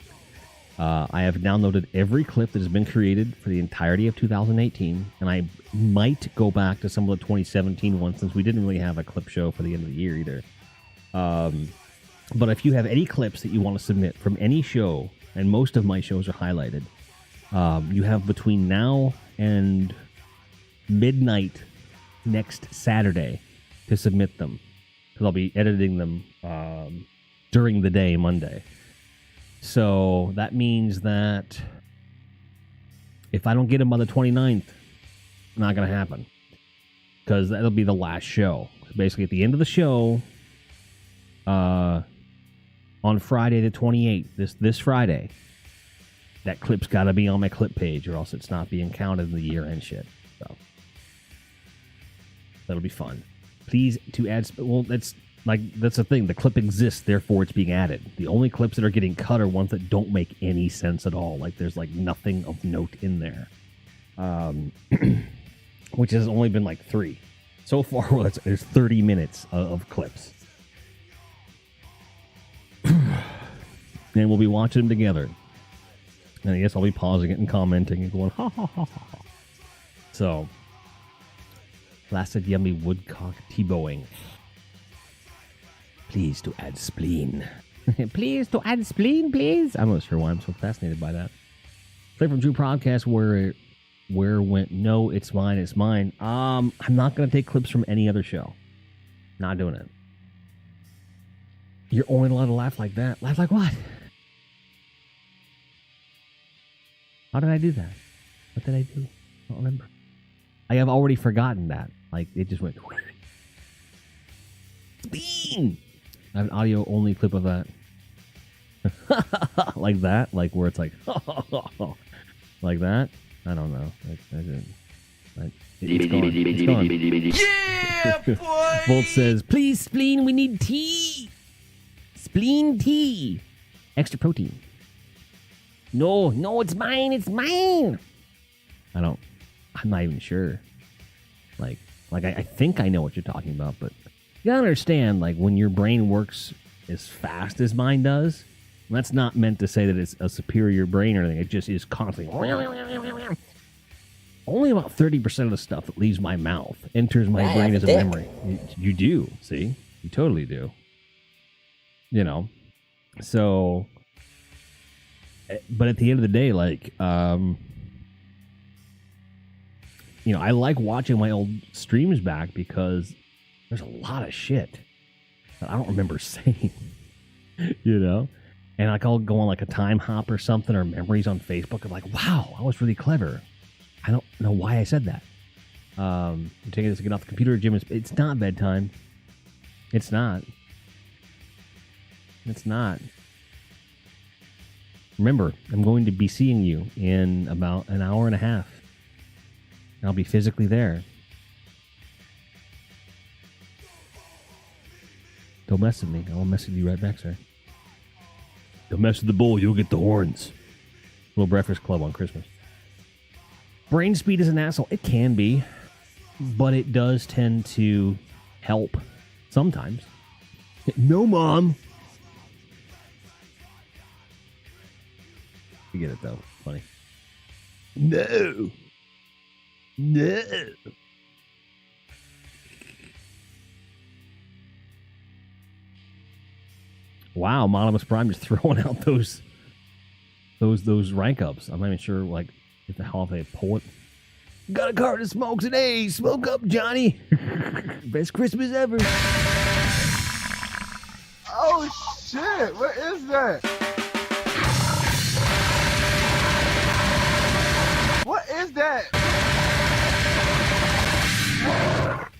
I have downloaded every clip that has been created for the entirety of 2018, and I might go back to some of the 2017 ones since we didn't really have a clip show for the end of the year either. But if you have any clips that you want to submit from any show, and most of my shows are highlighted, you have between now and midnight next Saturday to submit them, because I'll be editing them during the day, Monday. So that means that if I don't get them by the 29th, not going to happen, because that'll be the last show. Basically, at the end of the show, on Friday the 28th, this Friday, that clip's got to be on my clip page, or else it's not being counted in the year-end shit. So that'll be fun. Please to add. Well, that's the thing. The clip exists, therefore it's being added. The only clips that are getting cut are ones that don't make any sense at all. Like there's like nothing of note in there, which has only been like 3 so far. Well, there's 30 minutes of clips, and we'll be watching them together. And I guess I'll be pausing it and commenting and going, ha, ha, ha, ha, ha. So, Placid Yummy Woodcock Tebowing. Please to add spleen. Please to add spleen, please. I'm not sure why I'm so fascinated by that. Play from Drew podcast where went, no, it's mine, it's mine. I'm not going to take clips from any other show. Not doing it. You're only allowed to laugh like that. Laugh like what? How did I do that? What did I do? I don't remember. I have already forgotten that. Like, it just went... Bean! I have an audio-only clip of that. Like that? Like, where it's like... like that? I don't know. It's gone. Yeah, boy! Volt says, please, spleen, we need tea! Spleen tea! Extra protein. No, it's mine, it's mine. I'm not even sure. Like I think I know what you're talking about, but you gotta understand, like, when your brain works as fast as mine does, that's not meant to say that it's a superior brain or anything. It just is constantly. Only about 30% of the stuff that leaves my mouth enters my brain as a memory. You do, see? You totally do. You know? So... But at the end of the day, like, I like watching my old streams back because there's a lot of shit that I don't remember saying, And like I'll go on like a time hop or something, or memories on Facebook. I'm like, wow, I was really clever. I don't know why I said that. I'm taking this to get off the computer, Jim. It's not bedtime. It's not. Remember, I'm going to be seeing you in about an hour and a half. I'll be physically there. Don't mess with me. I'll mess with you right back, sir. Don't mess with the bull, you'll get the horns. Little Breakfast Club on Christmas. Brain speed is an asshole. It can be, but it does tend to help sometimes. No, Mom. You get it, though. Funny. No. No. Wow, Monimus Prime just throwing out those rank ups. I'm not even sure like if the hell they pull it. Got a cart of smokes and hey, smoke up, Johnny. Best Christmas ever. Oh shit! What is that? What is that?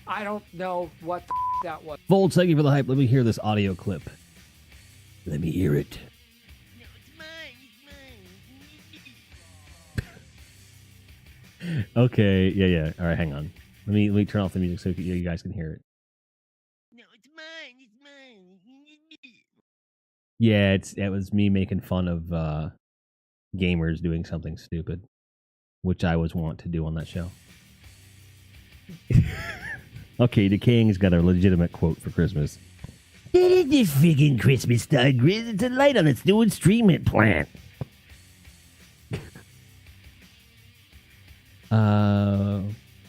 I don't know what that was. Folds, thank you for the hype. Let me hear this audio clip. Let me hear it. Okay, yeah. All right, hang on. Let me turn off the music so you guys can hear it. No, it's mine. It's mine. Yeah, it was me making fun of gamers doing something stupid, which I always want to do on that show. Okay, Decaying's got a legitimate quote for Christmas. That is the friggin' Christmas star, Grizz. It's a light on its new instrument plant.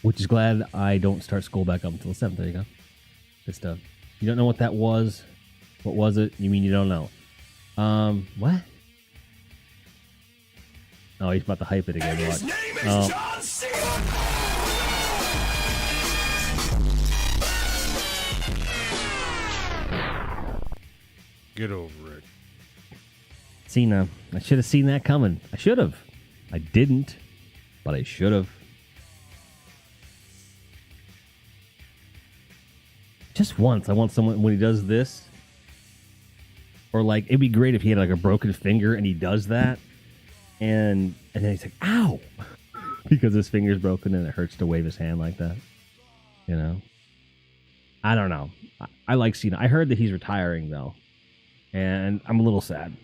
Which is glad I don't start school back up until the 7th. There you go. Good stuff. You don't know what that was? What was it? You mean you don't know? What? Oh, he's about to hype it again. Watch. John Cena! Get over it. Cena. I should have seen that coming. I should have. I didn't, but I should have. Just once. I want someone, when he does this, or like, it'd be great if he had like a broken finger and he does that, and then he's like, ow! Because his finger's broken and it hurts to wave his hand like that. You know? I don't know. I like Cena. I heard that he's retiring, though. And I'm a little sad.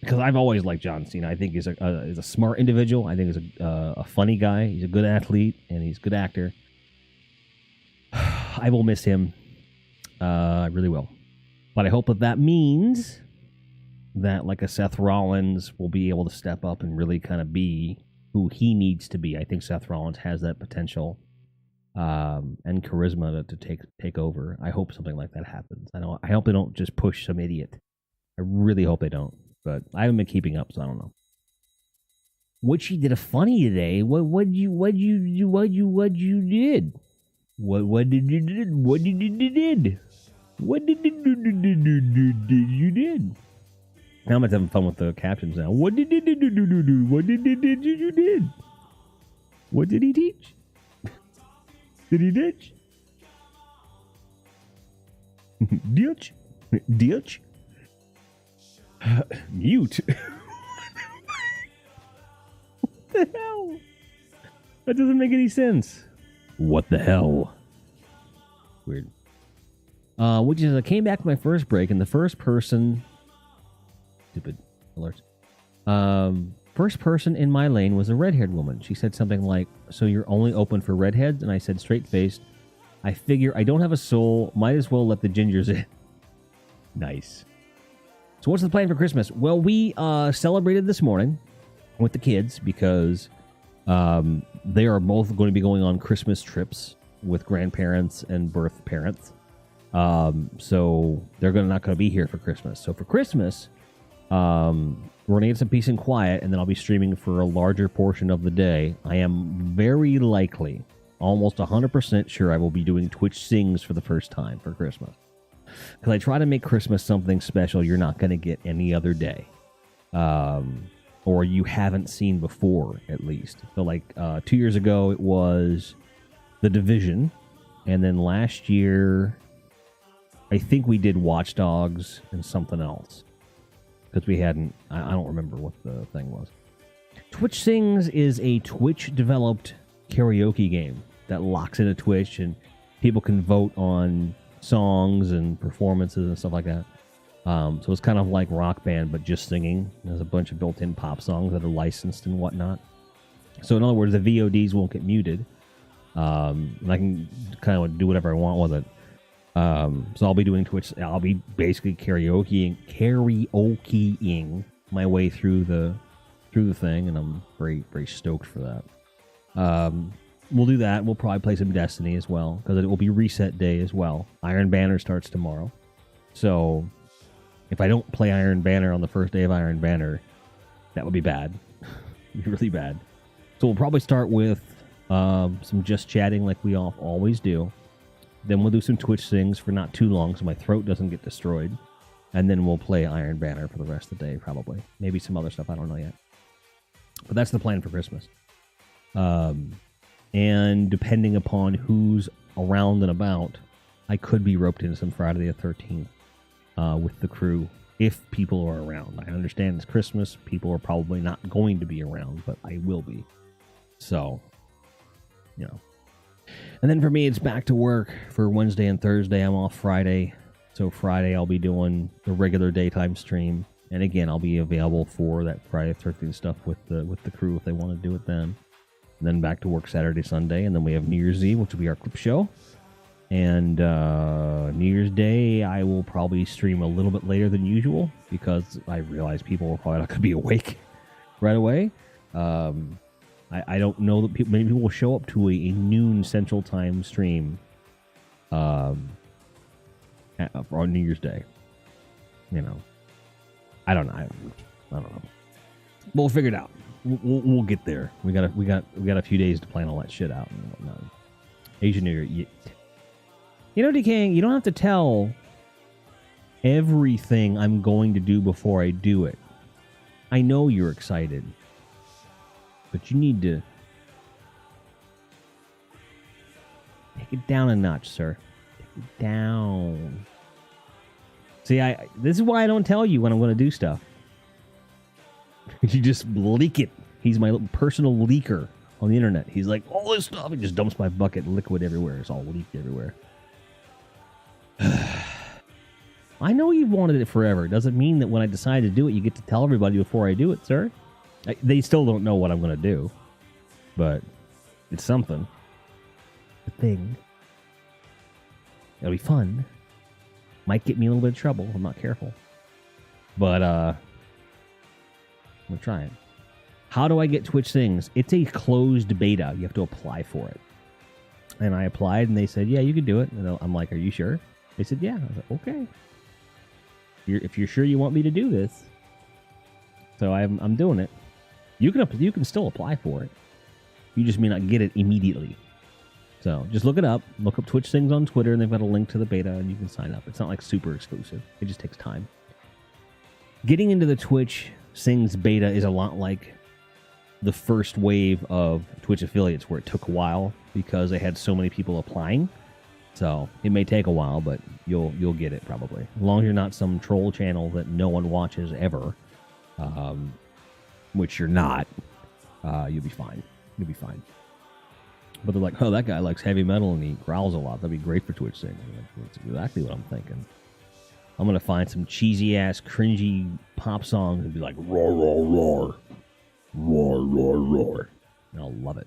Because I've always liked John Cena. I think he's a smart individual. I think he's a funny guy. He's a good athlete, and he's a good actor. I will miss him. I really will. But I hope that means that like a Seth Rollins will be able to step up and really kind of be who he needs to be. I think Seth Rollins has that potential and charisma to take over. I hope something like that happens. I hope they don't just push some idiot. I really hope they don't. But I haven't been keeping up, so I don't know. Witchy did a funny today. What did you did? What did you did? What did you did? Now I'm having fun with the captions now. What did you do? What did you did? What did he teach? Did he ditch? Ditch? Ditch? Mute. What the hell? That doesn't make any sense. What the hell? Weird. Which is I came back to my first break, and the first person. Stupid alerts. First person in my lane was a red-haired woman. She said something like, "So you're only open for redheads?" And I said, straight-faced, "I figure I don't have a soul. Might as well let the gingers in." Nice. So what's the plan for Christmas? Well, we celebrated this morning with the kids because they are both going to be going on Christmas trips with grandparents and birth parents. So they're not going to be here for Christmas. So for Christmas, we're going to get some peace and quiet, and then I'll be streaming for a larger portion of the day. I am very likely, almost 100% sure I will be doing Twitch Sings for the first time for Christmas. Because I try to make Christmas something special you're not going to get any other day. Or you haven't seen before, at least. So like 2 years ago, it was The Division. And then last year, I think we did Watch Dogs and something else. Because we hadn't, I don't remember what the thing was. Twitch Sings is a Twitch-developed karaoke game that locks into Twitch, and people can vote on songs and performances and stuff like that. So it's kind of like Rock Band, but just singing. There's a bunch of built-in pop songs that are licensed and whatnot. So in other words, the VODs won't get muted. And I can kind of do whatever I want with it. So I'll be doing Twitch. I'll be basically karaokeing my way through the through the thing, and I'm very, very stoked for that. We'll do that. We'll probably play some Destiny as well, because it will be reset day as well. Iron Banner starts tomorrow. So if I don't play Iron Banner on the first day of Iron Banner, that would be bad. It'd be really bad. So we'll probably start with some just chatting like we always do. Then we'll do some Twitch things for not too long so my throat doesn't get destroyed. And then we'll play Iron Banner for the rest of the day, probably. Maybe some other stuff, I don't know yet. But that's the plan for Christmas. And depending upon who's around and about, I could be roped into some Friday the 13th with the crew if people are around. I understand it's Christmas. People are probably not going to be around, but I will be. So, you know. And then for me, it's back to work for Wednesday and Thursday. I'm off Friday. So Friday, I'll be doing the regular daytime stream. And again, I'll be available for that Friday the 13th stuff with the crew if they want to do it then. And then back to work Saturday, Sunday. And then we have New Year's Eve, which will be our clip show. And New Year's Day, I will probably stream a little bit later than usual because I realize people are probably not going to be awake right away. I don't know that many people will show up to a noon Central Time stream on New Year's Day. You know, I don't know. I don't know. But we'll figure it out. We'll get there. We got a few days to plan all that shit out and whatnot. Asian New Year. You know, DKing, you don't have to tell everything I'm going to do before I do it. I know you're excited, but you need to take it down a notch, sir. Take it down. See, this is why I don't tell you when I'm going to do stuff. You just leak it. He's my personal leaker on the internet. He's like, all this stuff. He just dumps my bucket liquid everywhere. It's all leaked everywhere. I know you've wanted it forever. It doesn't mean that when I decide to do it, you get to tell everybody before I do it, sir. They still don't know what I'm going to do. But it's something. A thing. It'll be fun. Might get me a little bit of trouble if I'm not careful. But, I'm going to try it. How do I get Twitch things? It's a closed beta. You have to apply for it. And I applied, and they said, yeah, you can do it. And I'm like, are you sure? They said, yeah. I was like, okay. If you're sure you want me to do this. So I'm doing it. You can still apply for it. You just may not get it immediately. So just look it up. Look up Twitch things on Twitter, and they've got a link to the beta, and you can sign up. It's not like super exclusive. It just takes time. Getting into the Twitch Sings beta is a lot like the first wave of Twitch affiliates, where it took a while because they had so many people applying. So it may take a while, but you'll get it probably. As long as you're not some troll channel that no one watches ever, which you're not, you'll be fine. You'll be fine. But they're like, oh, that guy likes heavy metal and he growls a lot. That'd be great for Twitch Sings. That's exactly what I'm thinking. I'm going to find some cheesy-ass, cringy pop songs and be like, roar, roar, roar. Roar, roar, roar. And I'll love it.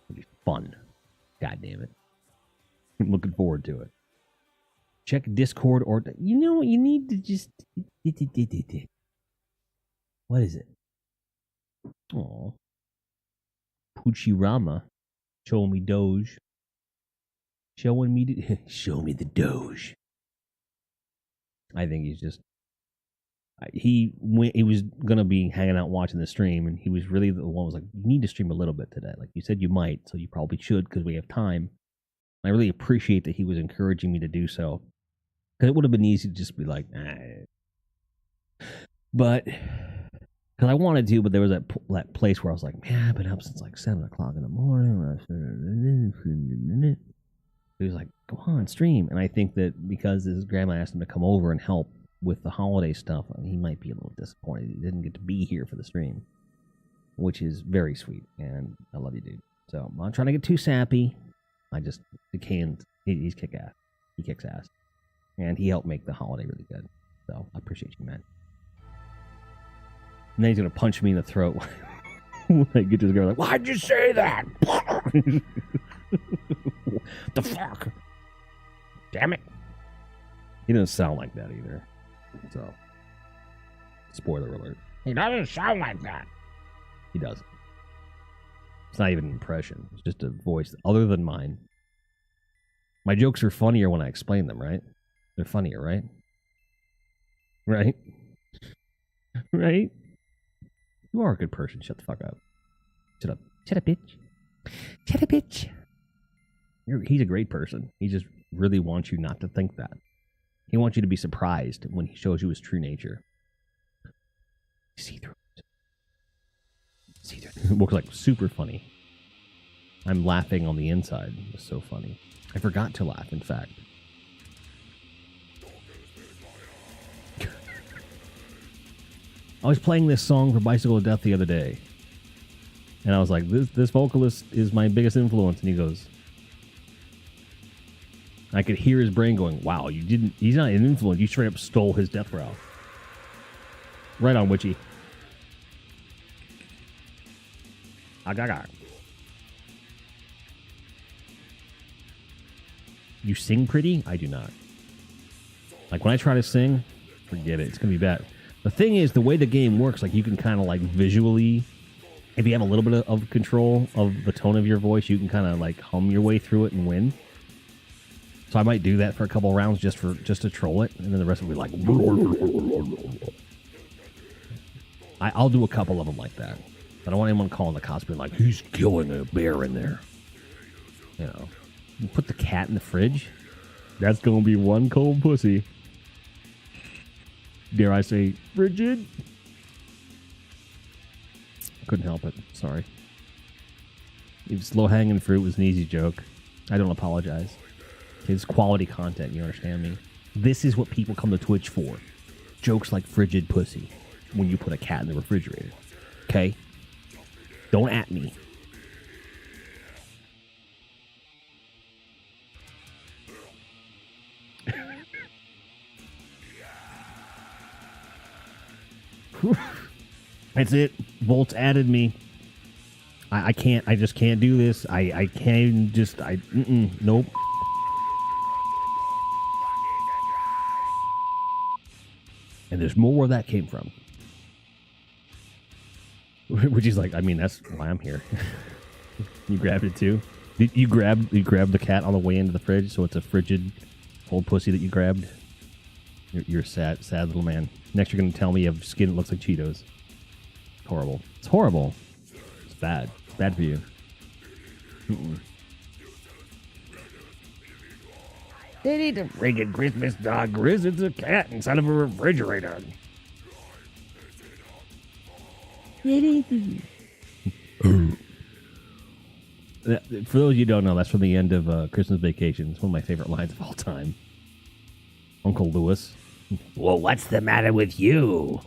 It'll be fun. God damn it. I'm looking forward to it. Check Discord or... You know what? You need to just... What is it? Aw. Puchirama. Showing me Doge. Showing me... Show me the Doge. I think he's just... He was going to be hanging out watching the stream, and he was really the one who was like, you need to stream a little bit today. Like, you said you might, so you probably should because we have time. I really appreciate that he was encouraging me to do so. Because it would have been easy to just be like, nah. But, because I wanted to, but there was that place where I was like, man, I've been up since like 7 o'clock in the morning. He was like, go on, stream. And I think that because his grandma asked him to come over and help with the holiday stuff, he might be a little disappointed he didn't get to be here for the stream, which is very sweet, and I love you, dude. So I'm not trying to get too sappy. I just can't. He's kick ass. He kicks ass, and he helped make the holiday really good. So I appreciate you, man. And then he's gonna punch me in the throat when I get to the girl. Like, why'd you say that? The fuck? Damn it! He doesn't sound like that either. So, spoiler alert. He doesn't sound like that. He doesn't. It's not even an impression. It's just a voice other than mine. My jokes are funnier when I explain them, right? They're funnier, right? Right? Right? You are a good person. Shut the fuck up. Shut up. Shut up, bitch. Shut up, bitch. He's a great person. He just really wants you not to think that. He wants you to be surprised when he shows you his true nature. See through it. See through it. Looks like super funny. I'm laughing on the inside. It's so funny. I forgot to laugh, in fact. I was playing this song for Bicycle of Death the other day. And I was like, this vocalist is my biggest influence. And he goes... I could hear his brain going, wow, he's not an influence. You straight up stole his death growl. Right on, Witchy. Agaga. You sing pretty? I do not. Like, when I try to sing, forget it. It's going to be bad. The thing is, the way the game works, like, you can kind of, like, visually, if you have a little bit of control of the tone of your voice, you can kind of, like, hum your way through it and win. So I might do that for a couple of rounds just to troll it, and then the rest will be like... I'll do a couple of them like that. I don't want anyone calling the cops being like, he's killing a bear in there. You know. You put the cat in the fridge. That's going to be one cold pussy. Dare I say, frigid? Couldn't help it. Sorry. It's low-hanging fruit was an easy joke. I don't apologize. It's quality content, you understand me? This is what people come to Twitch for. Jokes like frigid pussy when you put a cat in the refrigerator. Okay? Don't at me. That's it. Volts added me. I can't. I just can't do this. I can't just. Nope. And there's more where that came from. Which is like, I mean, that's why I'm here. You grabbed it too? You grabbed the cat on the way into the fridge, so it's a frigid old pussy that you grabbed? You're a sad little man. Next you're going to tell me you have skin that looks like Cheetos. It's horrible. It's horrible. It's bad. It's bad for you. They need a friggin' Christmas dog, Grizz. It's a cat inside of a refrigerator. For those you don't know, that's from the end of Christmas Vacation. It's one of my favorite lines of all time. Uncle Lewis. Well, what's the matter with you?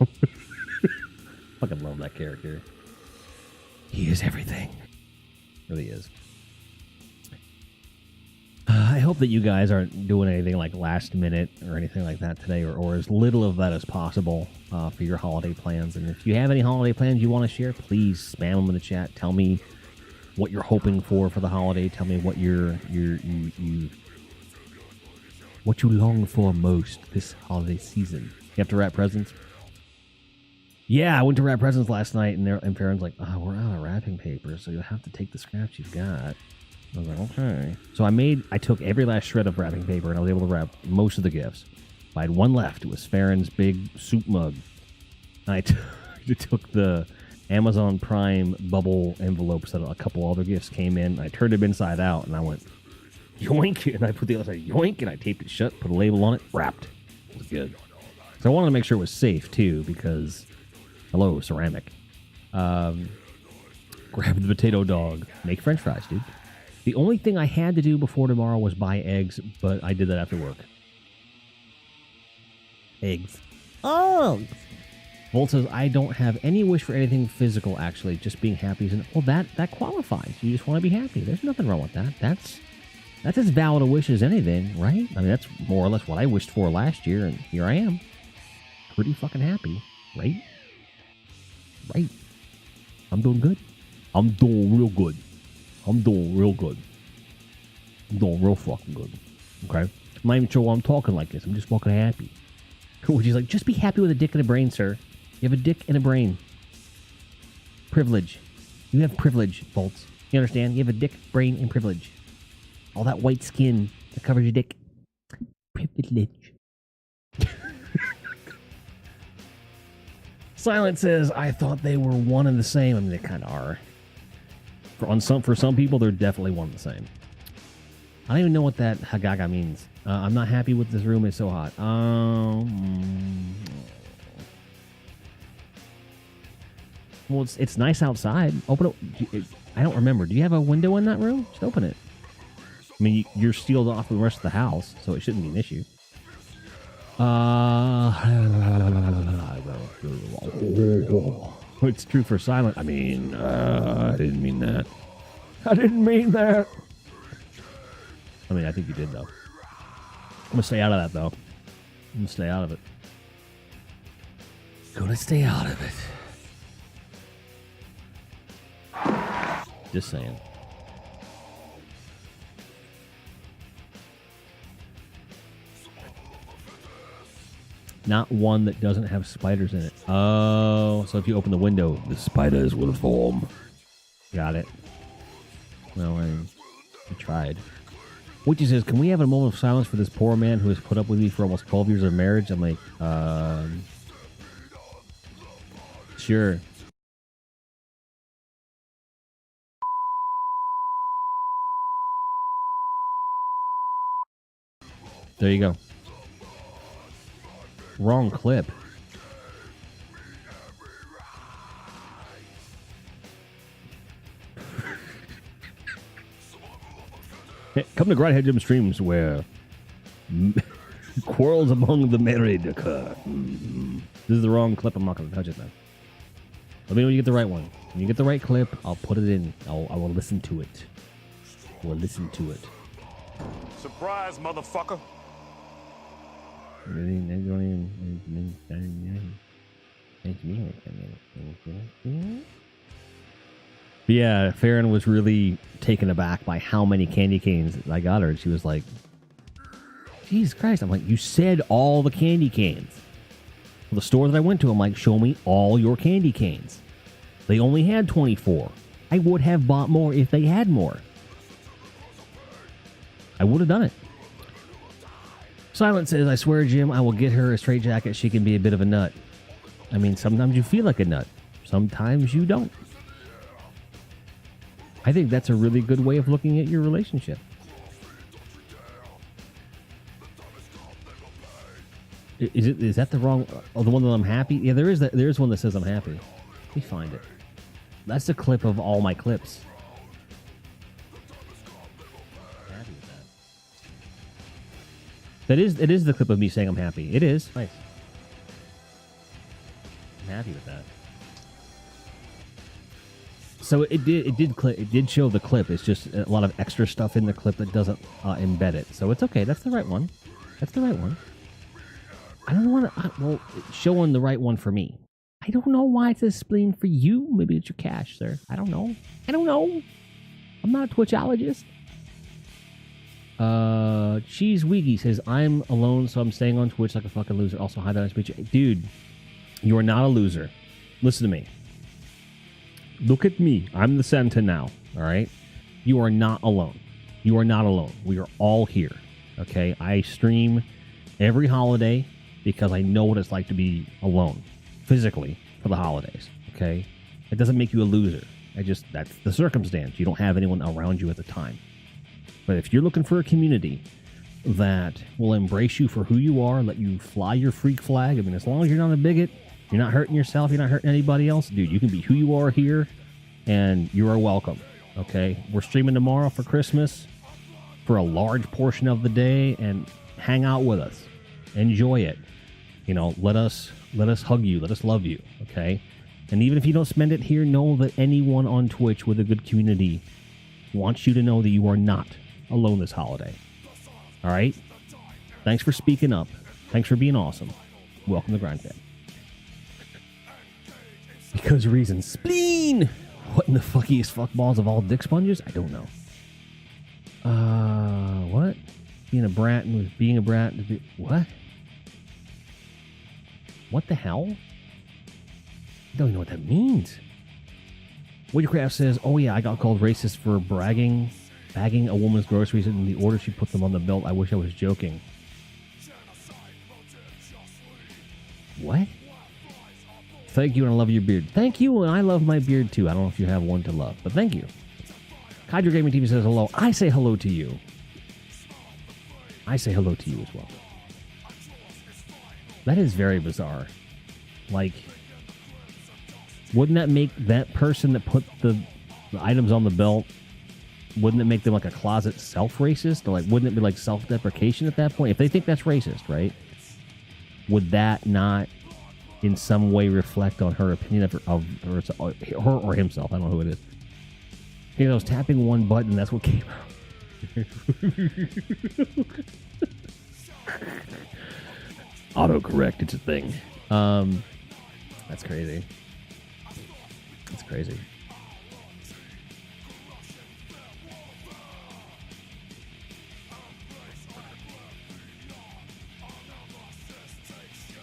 Fucking love that character. He is everything. Really is. I hope that you guys aren't doing anything like last minute or anything like that today, or as little of that as possible for your holiday plans. And if you have any holiday plans you want to share, please spam them in the chat. Tell me what you're hoping for the holiday. Tell me what what you long for most this holiday season. You have to wrap presents? Yeah, I went to wrap presents last night, and Farron's like, oh, we're out of wrapping paper, so you'll have to take the scraps you've got. I was like, okay. So I took every last shred of wrapping paper, and I was able to wrap most of the gifts. I had one left. It was Farron's big soup mug. And I took the Amazon Prime bubble envelopes that a couple other gifts came in. I turned them inside out, and I went, yoink, and I put the other side, yoink, and I taped it shut, put a label on it, wrapped. It was good. So I wanted to make sure it was safe, too, because, hello, ceramic. Grab the potato dog. Make French fries, dude. The only thing I had to do before tomorrow was buy eggs, but I did that after work. Eggs. Oh! Volt says, I don't have any wish for anything physical, actually. Just being happy. Well, that qualifies. You just want to be happy. There's nothing wrong with that. That's as valid a wish as anything, right? I mean, that's more or less what I wished for last year, and here I am. Pretty fucking happy, right? Right. I'm doing good. I'm doing real good. I'm doing real good. I'm doing real fucking good. Okay? I'm not even sure why I'm talking like this. I'm just fucking happy. Which is like, just be happy with a dick and a brain, sir. You have a dick and a brain. privilege. You have privilege, Bolts. You understand? You have a dick, brain, and privilege. All that white skin that covers your dick. Privilege. Silent says, I thought they were one and the same. I mean, they kind of are. For some people, they're definitely one and the same. I don't even know what that Hagaga means. I'm not happy with this room. It's so hot. Well, it's nice outside. Open it. I don't remember. Do you have a window in that room? Just open it. I mean, you're sealed off from the rest of the house, so it shouldn't be an issue. It's true for Silent. I mean, I didn't mean that. I didn't mean that. I mean, I think you did, though. I'm going to stay out of that, though. I'm going to stay out of it. Gonna stay out of it. Just saying. Not one that doesn't have spiders in it. Oh, so if you open the window, the spiders will form. Got it. Well, I tried. Witchy says, can we have a moment of silence for this poor man who has put up with me for almost 12 years of marriage? I'm like, sure. There you go. Wrong clip. Hey, come to Grindhead Gym streams where quarrels among the married occur. This is the wrong clip. I'm not going to touch it now. Let me know when you get the right one. When you get the right clip, I'll put it in. I will listen to it. We'll listen to it. Surprise, motherfucker. But yeah, Farron was really taken aback by how many candy canes I got her. She was like, Jesus Christ. I'm like, you said all the candy canes. The store that I went to, I'm like, show me all your candy canes. They only had 24. I would have bought more if they had more. I would have done it. Silent says, I swear, Jim, I will get her a straitjacket. She can be a bit of a nut. I mean, sometimes you feel like a nut. Sometimes you don't. I think that's a really good way of looking at your relationship. Is that the wrong... Oh, the one that I'm happy? Yeah, there is one that says I'm happy. Let me find it. That's the clip of all my clips. Happy with that. It is the clip of me saying I'm happy. It is. Nice. I'm happy with that. So it did show the clip. It's just a lot of extra stuff in the clip that doesn't embed it. So it's okay. That's the right one. That's the right one. I don't want to... Well, showing the right one for me. I don't know why it says spleen for you. Maybe it's your cash, sir. I don't know. I'm not a Twitchologist. Cheese Wiggy says, I'm alone, so I'm staying on Twitch like a fucking loser. Also, hi, nice to meet you. Dude, you are not a loser. Listen to me. Look at me. I'm the Santa now, all right? You are not alone. You are not alone. We are all here, okay? I stream every holiday because I know what it's like to be alone, physically, for the holidays, okay? It doesn't make you a loser. That's the circumstance. You don't have anyone around you at the time. But if you're looking for a community that will embrace you for who you are, let you fly your freak flag, I mean, as long as you're not a bigot, you're not hurting yourself, you're not hurting anybody else, dude, you can be who you are here, and you are welcome, okay? We're streaming tomorrow for Christmas for a large portion of the day, and hang out with us. Enjoy it. You know, let us hug you, let us love you, okay? And even if you don't spend it here, know that anyone on Twitch with a good community wants you to know that you are not alone this holiday. All right? Thanks for speaking up. Thanks for being awesome. Welcome to Grindhead. Because reasons. Spleen! What in the fuckiest fuckballs of all dick sponges? I don't know. What? Being a brat and being a brat. What? What the hell? I don't even know what that means. Witchcraft says, oh yeah, I got called racist for bagging a woman's groceries in the order she put them on the belt. I wish I was joking. What? Thank you, and I love your beard. Thank you, and I love my beard too. I don't know if you have one to love, but thank you. Hydro Gaming TV says hello. I say hello to you. I say hello to you as well. That is very bizarre. Like, wouldn't that make that person that put the items on the belt, wouldn't it make them like a closet self-racist? Or like, wouldn't it be like self-deprecation at that point? If they think that's racist, right? Would that not in some way reflect on her opinion of her or himself? I don't know who it is. You know, I was tapping one button, that's what came out. Autocorrect, it's a thing. That's crazy. That's crazy.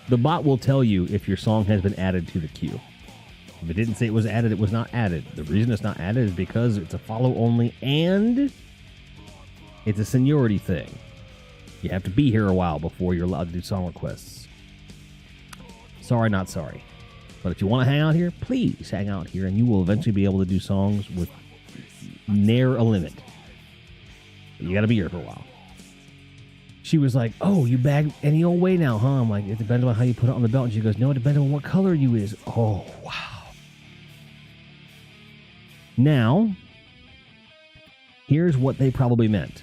The bot will tell you if your song has been added to the queue. If it didn't say it was added, it was not added. The reason it's not added is because it's a follow only and it's a seniority thing. You have to be here a while before you're allowed to do song requests. Sorry, not sorry. But if you want to hang out here, please hang out here and you will eventually be able to do songs with ne'er a limit. But you got to be here for a while. She was like, oh, you bag any old way now, huh? I'm like, it depends on how you put it on the belt. And she goes, no, it depends on what color you is. Oh, wow. Now, here's what they probably meant.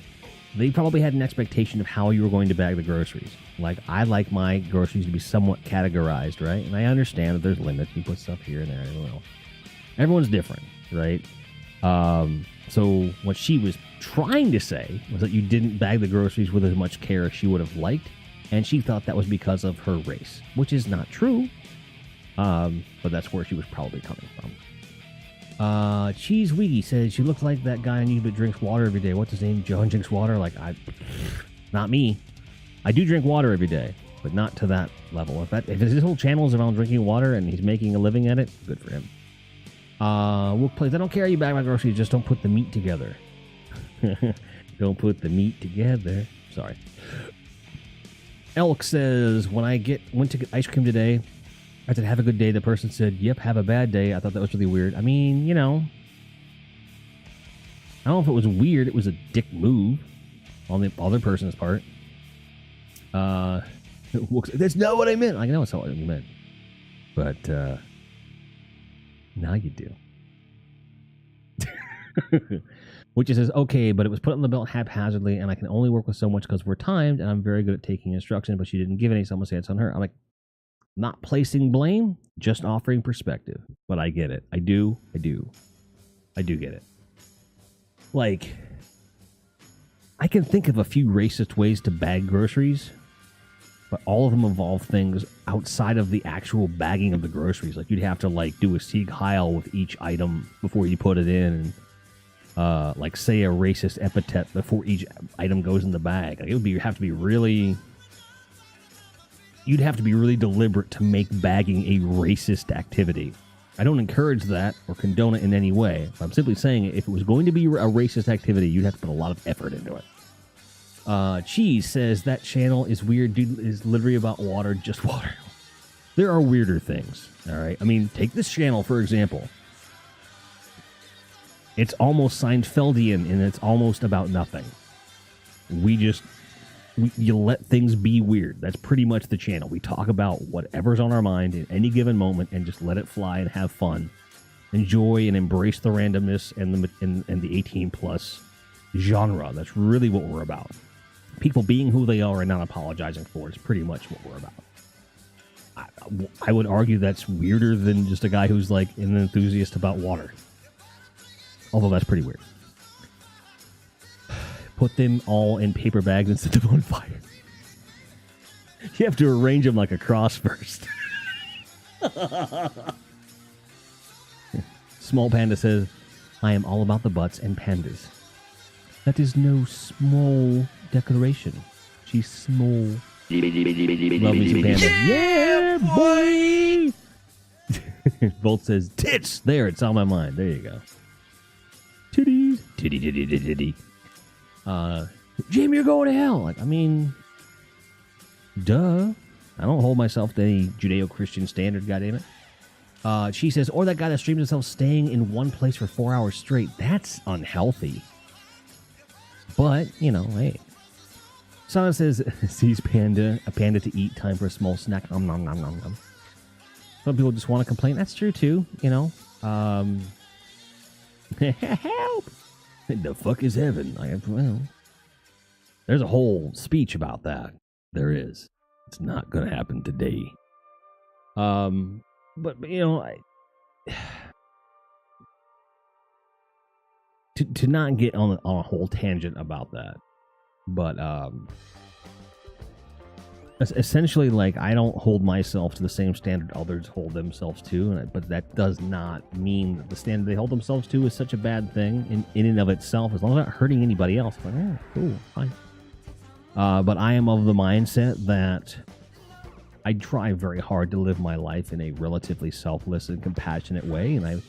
They probably had an expectation of how you were going to bag the groceries. Like, I like my groceries to be somewhat categorized, right? And I understand that there's limits. You put stuff here and there. I don't know. Everyone's different, right? So what she was trying to say was that you didn't bag the groceries with as much care as she would have liked, and she thought that was because of her race, which is not true. But that's where she was probably coming from. Cheese Wiggy says she looks like that guy on YouTube that drinks water every day. What's his name? John drinks water? Like, not me. I do drink water every day, but not to that level. If his whole channel is around drinking water and he's making a living at it, good for him. Wook plays, I don't care you bag my groceries, just don't put the meat together. Don't put the meat together. Sorry. Elk says, when I went to get ice cream today, I said, have a good day. The person said, yep, have a bad day. I thought that was really weird. I mean, you know, I don't know if it was weird. It was a dick move on the other person's part. That's not what I meant. I know it's not what you meant. But now you do. Which says, okay, but it was put on the belt haphazardly, and I can only work with so much because we're timed, and I'm very good at taking instructions, but she didn't give any, so I'm going to say it's on her. I'm like, not placing blame, just offering perspective. But I get it. I do get it. Like, I can think of a few racist ways to bag groceries, but all of them involve things outside of the actual bagging of the groceries. Like, you'd have to, like, do a Sieg Heil with each item before you put it in, and, like, say a racist epithet before each item goes in the bag. Like, you'd have to be really deliberate to make bagging a racist activity. I don't encourage that or condone it in any way. I'm simply saying if it was going to be a racist activity, you'd have to put a lot of effort into it. Cheese says that channel is weird. Dude is literally about water, just water. There are weirder things, all right? I mean, take this channel, for example. It's almost Seinfeldian, and it's almost about nothing. You let things be weird. That's pretty much the channel. We talk about whatever's on our mind in any given moment and just let it fly and have fun. Enjoy and embrace the randomness and the 18-plus genre. That's really what we're about. People being who they are and not apologizing for it is pretty much what we're about. I would argue that's weirder than just a guy who's like an enthusiast about water. Although that's pretty weird. Put them all in paper bags and set them on fire. You have to arrange them like a cross first. Small Panda says, I am all about the butts and pandas. That is no small declaration. She's small. Love me some panda. Yeah, boy! Bolt says, tits! There, it's on my mind. There you go. Titties. Titty, titty, titty, titty. Jim, you're going to hell. Like, I mean, duh. I don't hold myself to any Judeo-Christian standard, goddammit. She says, or that guy that streams himself staying in one place for 4 hours straight. That's unhealthy. But, you know, hey. Sana says, sees a panda to eat, time for a small snack. Nom, nom, nom, nom, nom. Some people just want to complain. That's true, too, you know. Help! The fuck is heaven? Well, there's a whole speech about that. There is. It's not going to happen today. But you know, to not get on a whole tangent about that, but essentially, like, I don't hold myself to the same standard others hold themselves to, but that does not mean that the standard they hold themselves to is such a bad thing in and of itself, as long as it's not hurting anybody else. Like, oh, cool, fine. But I am of the mindset that I try very hard to live my life in a relatively selfless and compassionate way, and I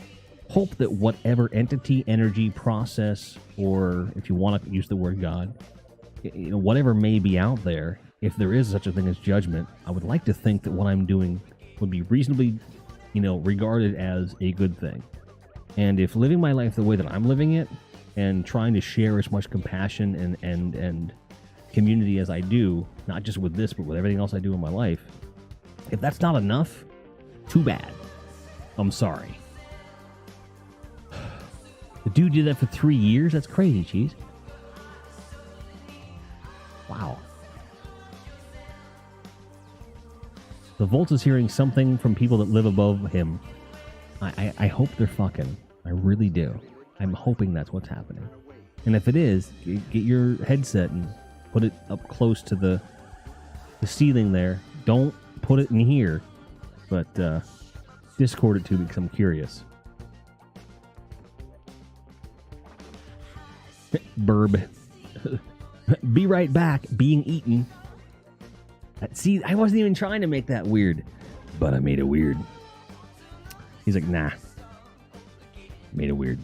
hope that whatever entity, energy, process, or if you want to use the word God, you know, whatever may be out there, if there is such a thing as judgment, I would like to think that what I'm doing would be reasonably, you know, regarded as a good thing. And if living my life the way that I'm living it, and trying to share as much compassion and community as I do, not just with this, but with everything else I do in my life, if that's not enough, too bad. I'm sorry. The dude did that for 3 years? That's crazy, Cheese. Wow. The Volt is hearing something from people that live above him. I hope they're fucking. I really do. I'm hoping that's what's happening. And if it is, get your headset and put it up close to the ceiling there. Don't put it in here, but Discord it to me because I'm curious. Burb. Be right back. Being eaten. See, I wasn't even trying to make that weird, but I made it weird. He's like, nah. Made it weird.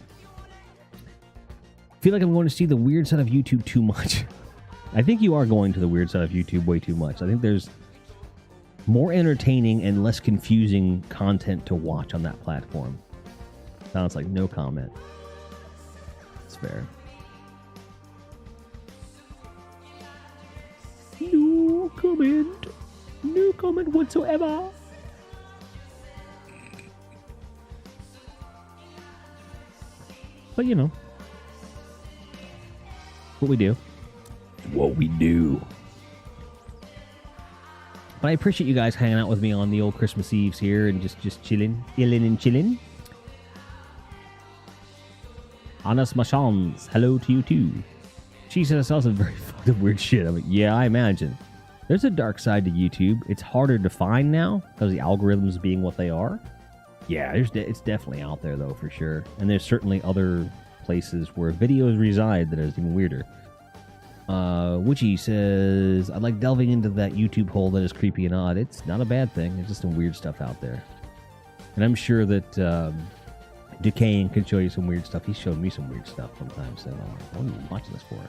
Feel like I'm going to see the weird side of YouTube too much. I think you are going to the weird side of YouTube way too much. I think there's more entertaining and less confusing content to watch on that platform. Sounds like no comment. It's fair. No comment. No comment whatsoever. But you know, what we do. What we do. But I appreciate you guys hanging out with me on the old Christmas Eves here and just chilling, and chilling. Anas Mashans, hello to you too. She said it's also very fucked up weird shit. I'm like, yeah, I imagine. There's a dark side to YouTube. It's harder to find now because the algorithms being what they are. Yeah, it's definitely out there though, for sure. And there's certainly other places where videos reside that is even weirder. Witchy says, I like delving into that YouTube hole that is creepy and odd. It's not a bad thing. There's just some weird stuff out there. And I'm sure that Decaying can show you some weird stuff. He's shown me some weird stuff sometimes. So I'm like, what are you watching this for?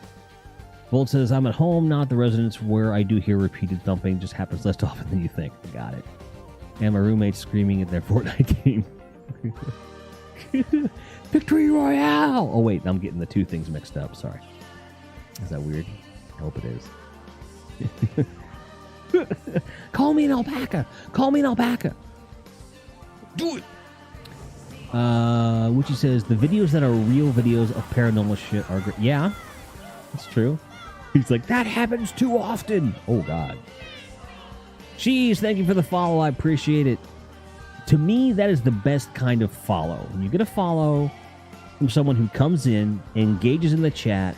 Volt says, I'm at home, not the residence where I do hear repeated thumping. Just happens less often than you think. Got it. And my roommate's screaming at their Fortnite game. Victory Royale! Oh, wait, I'm getting the two things mixed up. Sorry. Is that weird? I hope it is. Call me an alpaca! Call me an alpaca! Do it! Witchy says, the videos that are real videos of paranormal shit are great. Yeah, that's true. He's like, that happens too often. Oh, God. Jeez, thank you for the follow. I appreciate it. To me, that is the best kind of follow. When you get a follow from someone who comes in, engages in the chat,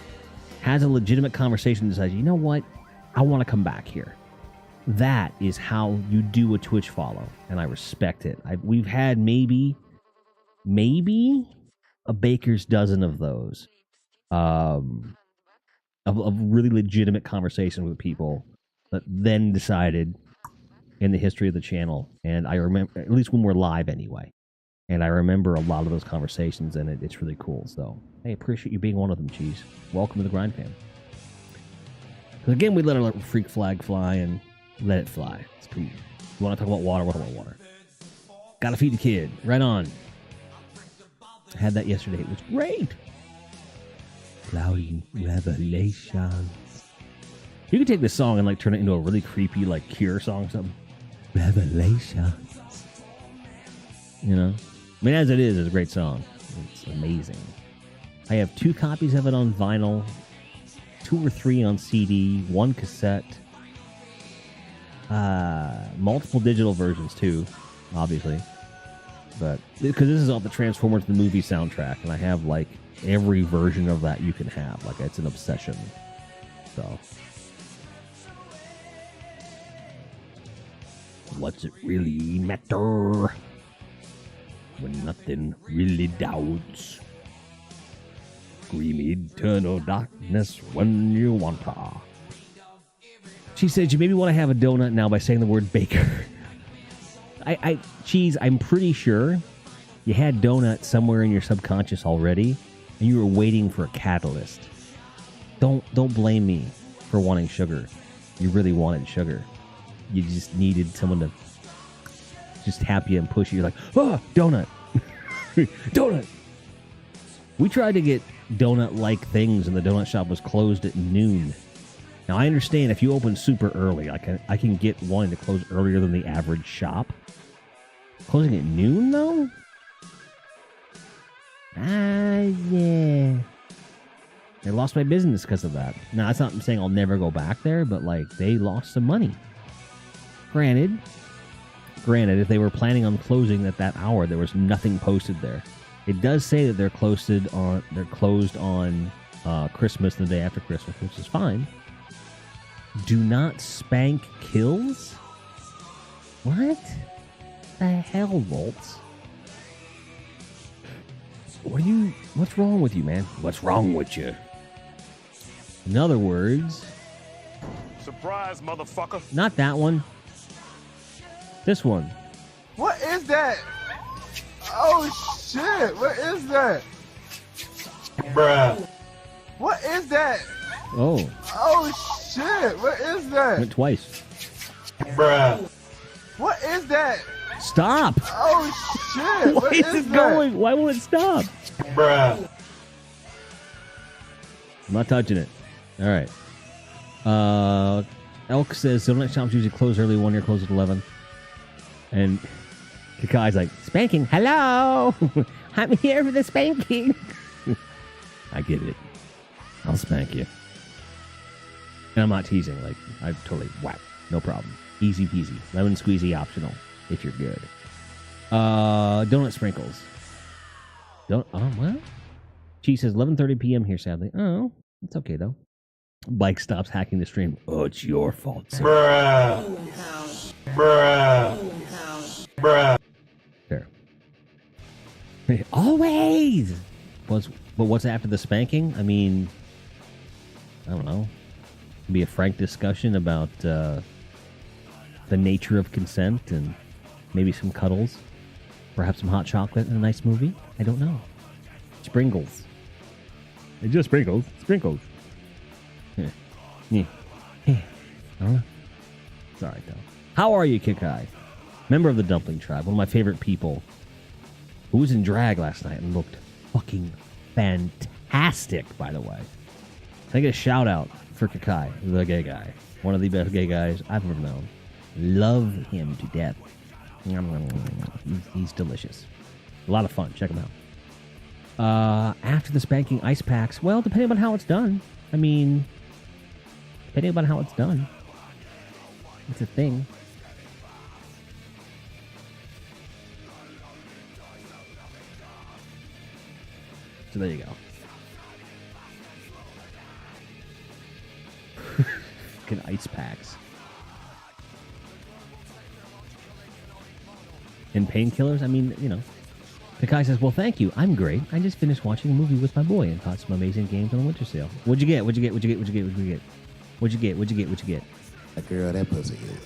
has a legitimate conversation, and decides, you know what? I want to come back here. That is how you do a Twitch follow, and I respect it. We've had maybe a baker's dozen of those. Of really legitimate conversation with people that then decided in the history of the channel, and I remember, at least when we're live anyway, And I remember a lot of those conversations, and it's really cool. So, I appreciate you being one of them, Cheese. Welcome to the Grind Fam. Again, we let our freak flag fly and let it fly. It's cool. You want to talk about water? We'll talk about water. Gotta feed the kid. Right on. I had that yesterday. It was great. Cloudy revelations. You could take this song and like turn it into a really creepy like Cure song or something. Revelations. You know? I mean, as it is, it's a great song. It's amazing. I have 2 copies of it on vinyl, 2 or 3 on CD, 1 cassette, multiple digital versions too, obviously. But because this is off the Transformers the movie soundtrack, and I have like every version of that you can have. Like it's an obsession. So, what's it really matter when nothing really doubts? Scream eternal darkness when you want her. She said you maybe want to have a donut now by saying the word baker. Cheese, I'm pretty sure you had donut somewhere in your subconscious already, and you were waiting for a catalyst. Don't blame me for wanting sugar. You really wanted sugar. You just needed someone to just tap you and push you. You're like, oh, donut. Donut. We tried to get donut-like things, and the donut shop was closed at noon. Now, I understand if you open super early, I can get one to close earlier than the average shop. Closing at noon, though? Yeah. They lost my business because of that. Now, that's not saying I'll never go back there, but, like, they lost some money. Granted, if they were planning on closing at that hour, there was nothing posted there. It does say that they're closed on Christmas, the day after Christmas, which is fine. Do not spank kills? What the hell, Volts? What's wrong with you, man? What's wrong with you? In other words... Surprise, motherfucker. Not that one. This one. What is that? Oh shit! What is that? Bruh. What is that? Oh. Oh shit! What is that? Went twice. Bruh. What is that? Stop! Oh shit! Why What is it going? Why won't it stop? Bruh. I'm not touching it. All right. Elk says donut shops usually close early. 1 year closed at 11. And Kakai's like, spanking. Hello, I'm here for the spanking. I get it. I'll spank you. And I'm not teasing. Like, I totally whack. No problem. Easy peasy. Lemon squeezy optional if you're good. Donut sprinkles. What? She says 11:30 p.m. here, sadly. Oh, it's okay, though. Bike stops hacking the stream. Oh, it's your fault, sir. Bruh. Bruh. Bruh. Fair. Always! But what's after the spanking? I mean, I don't know. Be a frank discussion about the nature of consent and maybe some cuddles. Perhaps some hot chocolate and a nice movie. I don't know. Sprinkles. It just sprinkles. Sprinkles. Yeah. I don't know. It's alright, though. How are you, Kikai? Member of the Dumpling Tribe. One of my favorite people. Who was in drag last night and looked fucking fantastic, by the way. Can I get a shout out for Kikai, the gay guy. One of the best gay guys I've ever known. Love him to death. He's delicious. A lot of fun. Check him out. After the spanking ice packs, well, depending on how it's done. I mean, depending on how it's done. It's a thing. So there you go. Fucking ice packs. And painkillers? I mean, you know. The guy says, well, thank you. I'm great. I just finished watching a movie with my boy and caught some amazing games on the winter sale. What'd you get? What'd you get? What'd you get? What'd you get? What'd you get? What'd you get? What'd you get? What'd you get? That girl, that pussy is.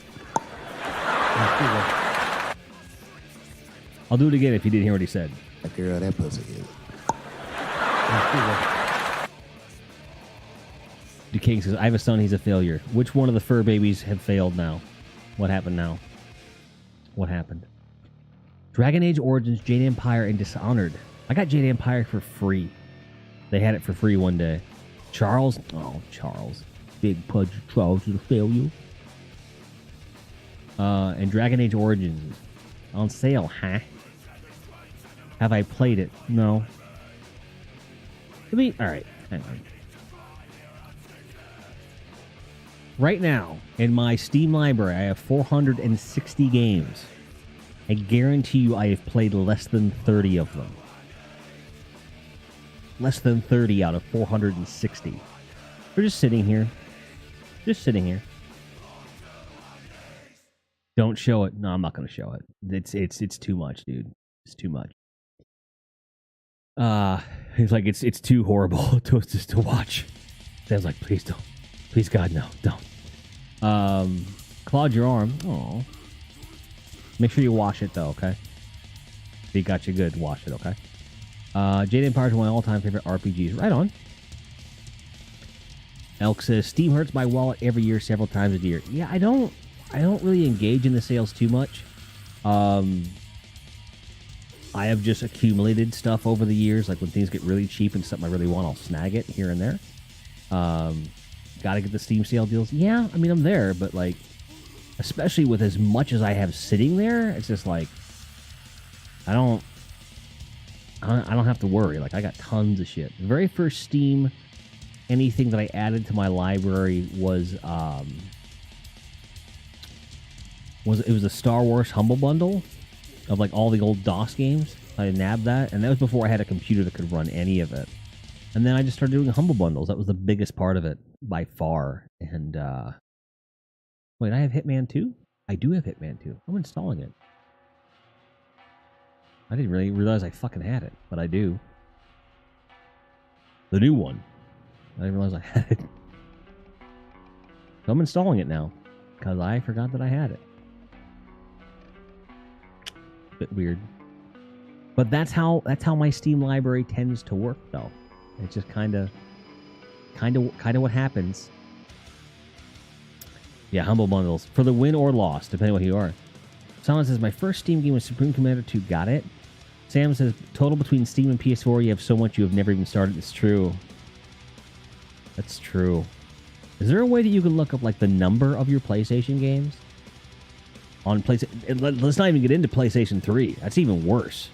I'll do it again if you didn't hear what he said. Girl, that pussy is. Duquesne says, I have a son, he's a failure. Which one of the fur babies have failed now? What happened now? What happened? Dragon Age Origins, Jade Empire, and Dishonored. I got Jade Empire for free. They had it for free one day. Charles? Oh, Charles. Big Pudge Charles is a failure. And Dragon Age Origins. On sale, huh? Have I played it? No. Alright, hang on. Right now, in my Steam library, I have 460 games. I guarantee you I have played less than 30 of them. Less than 30 out of 460. We're just sitting here. Just sitting here. Don't show it. No, I'm not going to show it. It's too much, dude. It's too much. It's like it's too horrible to watch. Sam's like, please don't. Please, God, no, don't. Claude your arm. Oh. Make sure you wash it though, okay? If he got you good, wash it, okay? Jade Empire is one of my all-time favorite RPGs. Right on. Elk says Steam hurts my wallet every year, several times a year. Yeah, I don't really engage in the sales too much. I have just accumulated stuff over the years. Like when things get really cheap and something I really want, I'll snag it here and there. Got to get the Steam sale deals. Yeah, I mean I'm there, but like, especially with as much as I have sitting there, it's just like I don't have to worry. Like I got tons of shit. The very first Steam anything that I added to my library was a Star Wars Humble Bundle of like all the old DOS games. I nabbed that, and that was before I had a computer that could run any of it. And then I just started doing Humble Bundles. That was the biggest part of it by far. And wait, I have Hitman 2? I do have Hitman 2. I'm installing it. I didn't really realize I fucking had it, but I do. The new one. I didn't realize I had it. So I'm installing it now because I forgot that I had it. Bit weird, but that's how my Steam library tends to work, though. It's just kind of what happens. Yeah, Humble Bundles for the win or loss, depending on who you are. Someone says my first Steam game was Supreme Commander 2. Got it. Sam says total between Steam and PS4, you have so much you have never even started. It's true. That's true. Is there a way that you can look up like the number of your PlayStation games on PlayStation? Let's not even get into PlayStation 3. That's even worse.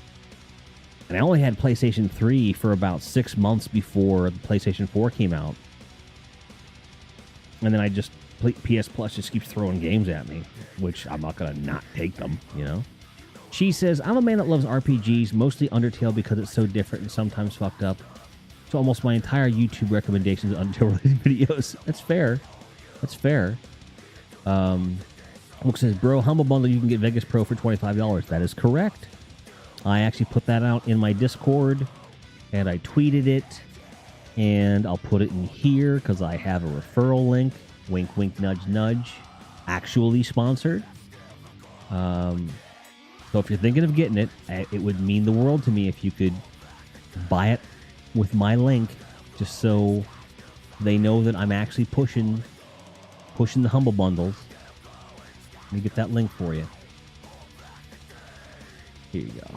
And I only had PlayStation 3 for about 6 months before the PlayStation 4 came out. And then PS Plus just keeps throwing games at me, which I'm not going to not take them, you know? She says, I'm a man that loves RPGs, mostly Undertale because it's so different and sometimes fucked up. So almost my entire YouTube recommendations are Undertale-related videos. That's fair. That's fair. Book says, bro, Humble Bundle, you can get Vegas Pro for $25. That is correct. I actually put that out in my Discord, and I tweeted it, and I'll put it in here because I have a referral link. Wink, wink, nudge, nudge. Actually sponsored. So if you're thinking of getting it, it would mean the world to me if you could buy it with my link, just so they know that I'm actually pushing the Humble Bundles. Let me get that link for you. Here you go.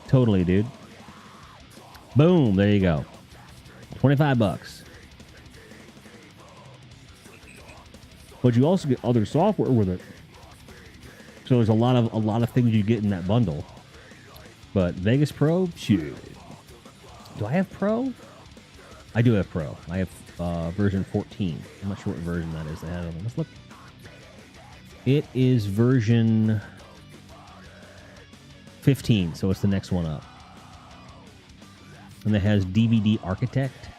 Totally, dude. Boom, there you go. $25. But you also get other software with it. So there's a lot of things you get in that bundle. But Vegas Pro, shit. Do I have Pro? I do have Pro. I have version 14. I'm not sure what version that is. Let's look. It is version 15, so it's the next one up. And it has DVD Architect,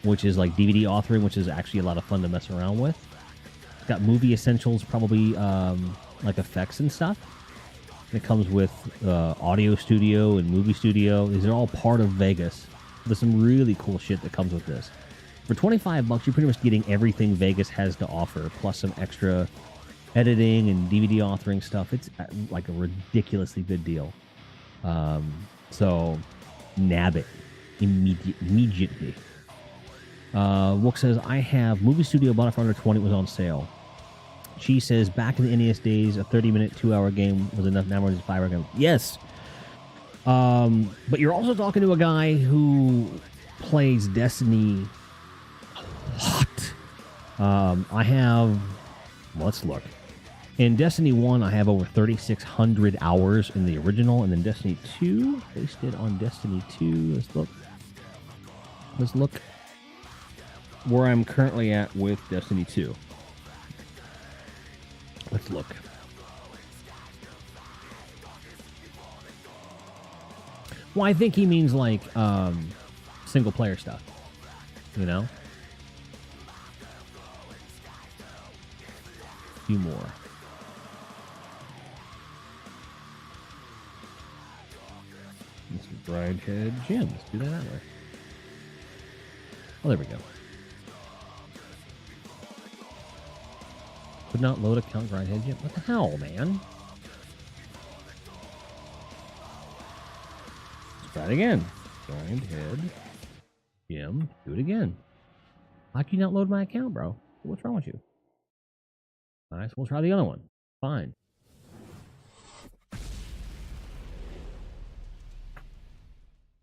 which is like DVD authoring, which is actually a lot of fun to mess around with. It's got Movie Essentials, probably like effects and stuff. And it comes with Audio Studio and Movie Studio. These are all part of Vegas. There's some really cool shit that comes with this. For $25, you're pretty much getting everything Vegas has to offer, plus some extra editing and DVD authoring stuff. It's like a ridiculously good deal. So nab it immediately. Wook says, I have Movie Studio, bought it for under 20, it was on sale. She says, back in the NES days, a 30-minute, 2-hour game was enough. Now it's a 5-hour game. Yes. But you're also talking to a guy who plays Destiny a lot. I have, let's look. In Destiny 1, I have over 3,600 hours in the original, and then Destiny 2, based it on Destiny 2. Let's look where I'm currently at with Destiny 2. Let's look. Well, I think he means like single player stuff, you know? A few more. This is Bridehead Gym. Let's do that way. Oh, there we go. Could not load account Grindhead Gym. What the hell, man? Let's try it again. Grindhead Gym. Do it again. How can you not load my account, bro? What's wrong with you? Alright, so we'll try the other one. Fine.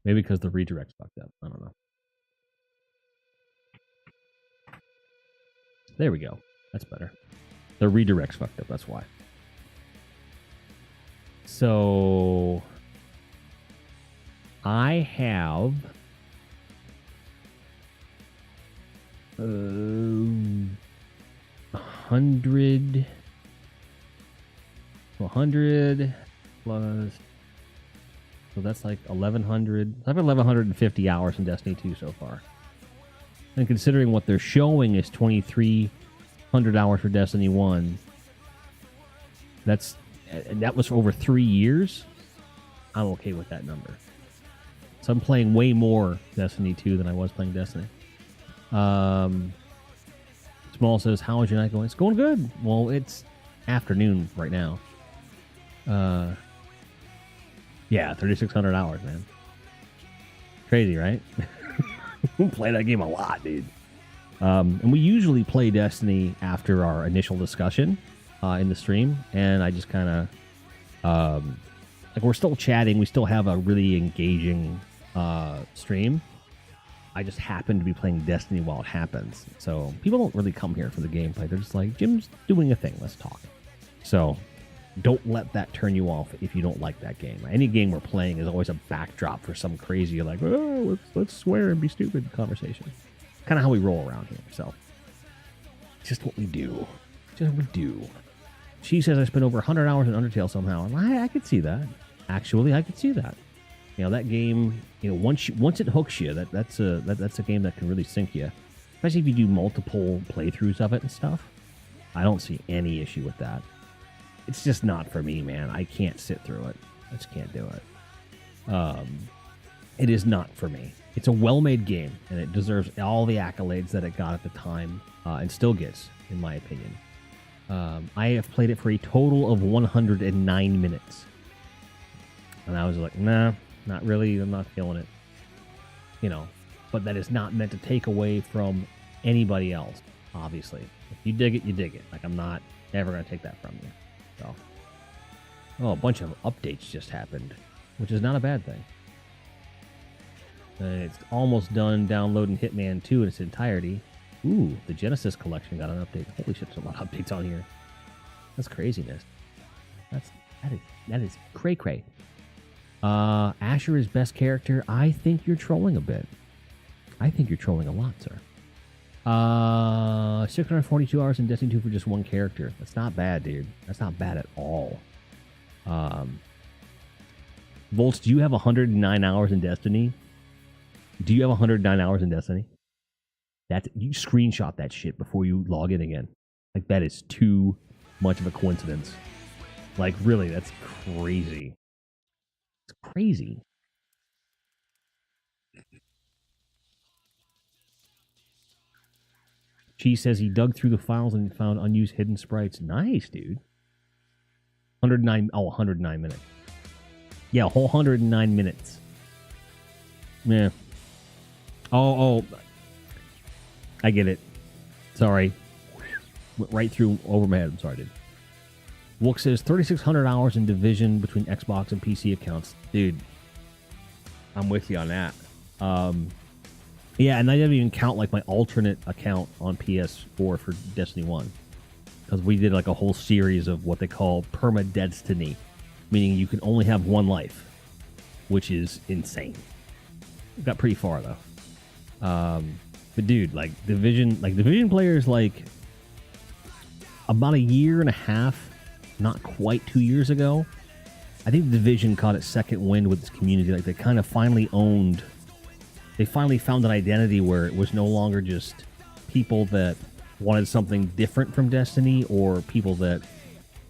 Maybe because the redirect's fucked up. I don't know. There we go. That's better. The redirect's fucked up. That's why. So I have 100 plus, so that's like 1,100. I have 1,150 hours in Destiny 2 so far. And considering what they're showing is 2,300 hours for Destiny 1, that was for over 3 years. I'm okay with that number. So I'm playing way more Destiny 2 than I was playing Destiny. Small says, how is your night going? It's going good. Well, it's afternoon right now. Yeah, 3,600 hours, man. Crazy, right? We play that game a lot, dude. And we usually play Destiny after our initial discussion in the stream. And I just kind of, like, we're still chatting. We still have a really engaging stream. I just happen to be playing Destiny while it happens. So people don't really come here for the gameplay. They're just like, Jim's doing a thing. Let's talk. So don't let that turn you off if you don't like that game. Any game we're playing is always a backdrop for some crazy, like, oh, let's swear and be stupid conversation. Kind of how we roll around here. So just what we do. Just what we do. She says I spent over 100 hours in Undertale somehow. And I could see that. Actually, I could see that. You know, that game, you know, once it hooks you, that's a game that can really sink you. Especially if you do multiple playthroughs of it and stuff. I don't see any issue with that. It's just not for me, man. I can't sit through it. I just can't do it. It is not for me. It's a well-made game, and it deserves all the accolades that it got at the time, and still gets, in my opinion. I have played it for a total of 109 minutes. And I was like, nah, not really. I'm not feeling it. You know, but that is not meant to take away from anybody else, obviously. If you dig it, you dig it. Like, I'm not ever going to take that from you. So, oh, a bunch of updates just happened, which is not a bad thing. It's almost done downloading Hitman 2 in its entirety. Ooh, the Genesis collection got an update. Holy shit, there's a lot of updates on here. That's craziness. That is cray-cray. Asher is best character. I think you're trolling a bit. I think you're trolling a lot, sir. 642 hours in Destiny 2 for just one character. That's not bad, dude. That's not bad at all. Volts, do you have 109 hours in Destiny? Do you have 109 hours in Destiny? You screenshot that shit before you log in again. Like, that is too much of a coincidence. Like, really, that's crazy. It's crazy. She says he dug through the files and found unused hidden sprites. Nice, dude. 109 minutes. Yeah, a whole 109 minutes. Yeah. Oh, I get it. Sorry. Went right through over my head. I'm sorry, dude. Wook says 3,600 hours in Division between Xbox and PC accounts. Dude, I'm with you on that. Yeah, and I didn't even count like my alternate account on PS4 for Destiny 1. Because we did like a whole series of what they call perma-destiny, meaning you can only have one life, which is insane. We got pretty far though. But dude, like Division players, like about a year and a half, not quite 2 years ago, I think Division caught its second wind with its community. Like they kind of finally owned. They finally found an identity where it was no longer just people that wanted something different from Destiny or people that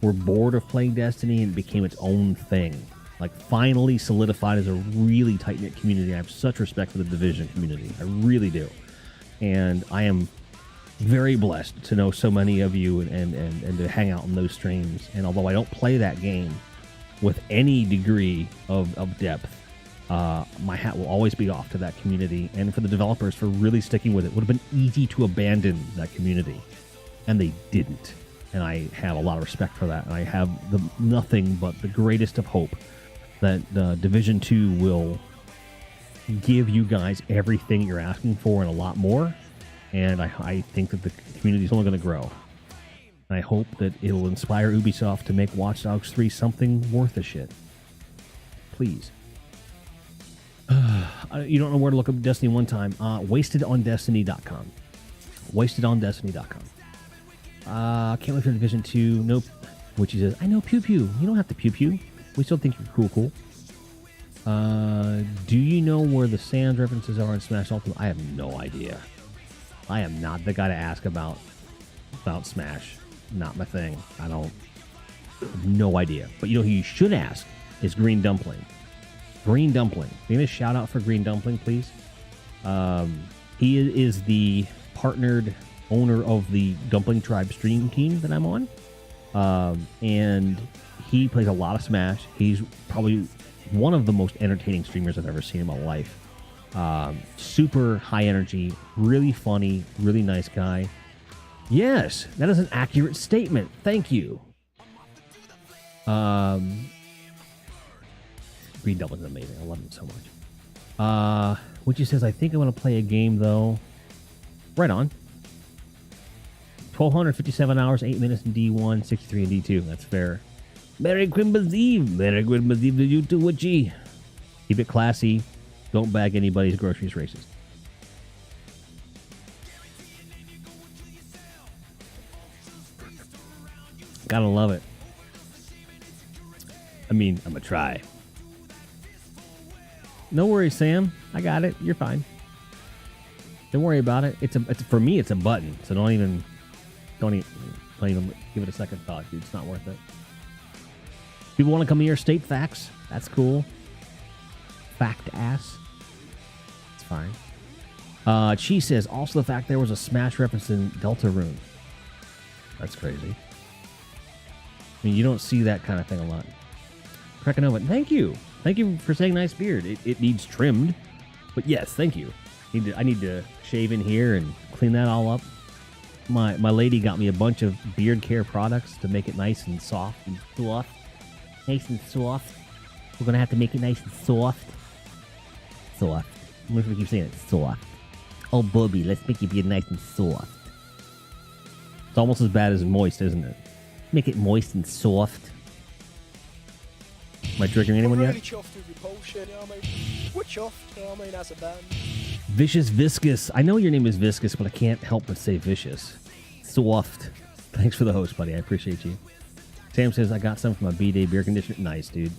were bored of playing Destiny and it became its own thing. Like finally solidified as a really tight-knit community. I have such respect for the Division community. I really do. And I am very blessed to know so many of you and to hang out on those streams. And although I don't play that game with any degree of depth, my hat will always be off to that community and for the developers for really sticking with it. It would have been easy to abandon that community, and they didn't. And I have a lot of respect for that. And I have nothing but the greatest of hope that Division 2 will give you guys everything you're asking for and a lot more. And I think that the community is only going to grow. And I hope that it'll inspire Ubisoft to make Watch Dogs 3 something worth a shit. Please. You don't know where to look up Destiny one time. WastedOnDestiny.com. WastedOnDestiny.com. Can't wait for Division 2. Nope. Which he says, I know Pew Pew. You don't have to Pew Pew. We still think you're cool. Do you know where the Sans references are in Smash Ultimate? I have no idea. I am not the guy to ask about Smash. Not my thing. I have no idea. But you know who you should ask is Green Dumpling. Green Dumpling. Can you give me a shout out for Green Dumpling, please? He is the partnered owner of the Dumpling Tribe stream team that I'm on. And he plays a lot of Smash. He's probably one of the most entertaining streamers I've ever seen in my life. Super high energy, really funny, really nice guy. Yes, that is an accurate statement. Thank you. Green Dumpling's amazing. I love him so much. Which he says, I think I want to play a game though. Right on. 1,257 hours, 8 minutes in D1, 63 in D2. That's fair. Merry Christmas Eve. Merry Christmas Eve to you too, Witchy. Keep it classy. Don't bag anybody's groceries racist. Gotta love it. I mean, I'm gonna try. No worries, Sam. I got it. You're fine. Don't worry about it. It's for me. It's a button. So don't even give it a second thought, dude. It's not worth it. People want to come here, state facts. That's cool. Fact ass. It's fine. Chi says also the fact there was a Smash reference in Deltarune. That's crazy. I mean, you don't see that kind of thing a lot. Krakenova, thank you. Thank you for saying nice beard. It needs trimmed, but yes, thank you. I need to shave in here and clean that all up. My lady got me a bunch of beard care products to make it nice and soft and soft. Nice and soft. We're gonna have to make it nice and soft. Soft. I'm gonna keep saying it. Soft. Oh, Bobby, let's make your beard nice and soft. It's almost as bad as moist, isn't it? Make it moist and soft. Am I triggering anyone yet? Really chuffed with your post shit, you know what I mean? We're chuffed, you know what I mean, as a band. Vicious Viscous. I know your name is Viscous, but I can't help but say vicious. Soft. Thanks for the host, buddy. I appreciate you. Sam says, I got some from a B-Day beer conditioner. Nice, dude.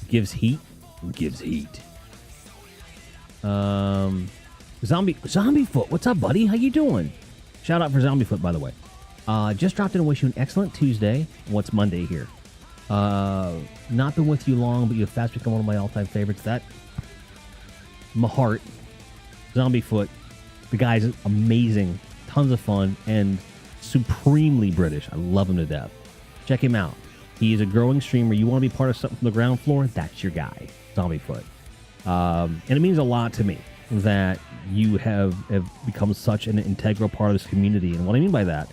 Gives heat. Gives heat. Zombiefoot. What's up, buddy? How you doing? Shout out for Zombiefoot, by the way. Just dropped in to wish you an excellent Tuesday. What's Monday here? Not been with you long, but you have fast become one of my all-time favorites. That, my heart, Zombiefoot, the guy's amazing, tons of fun, and supremely British. I love him to death. Check him out. He is a growing streamer. You want to be part of something from the ground floor? That's your guy, Zombiefoot. And it means a lot to me that you have become such an integral part of this community. And what I mean by that,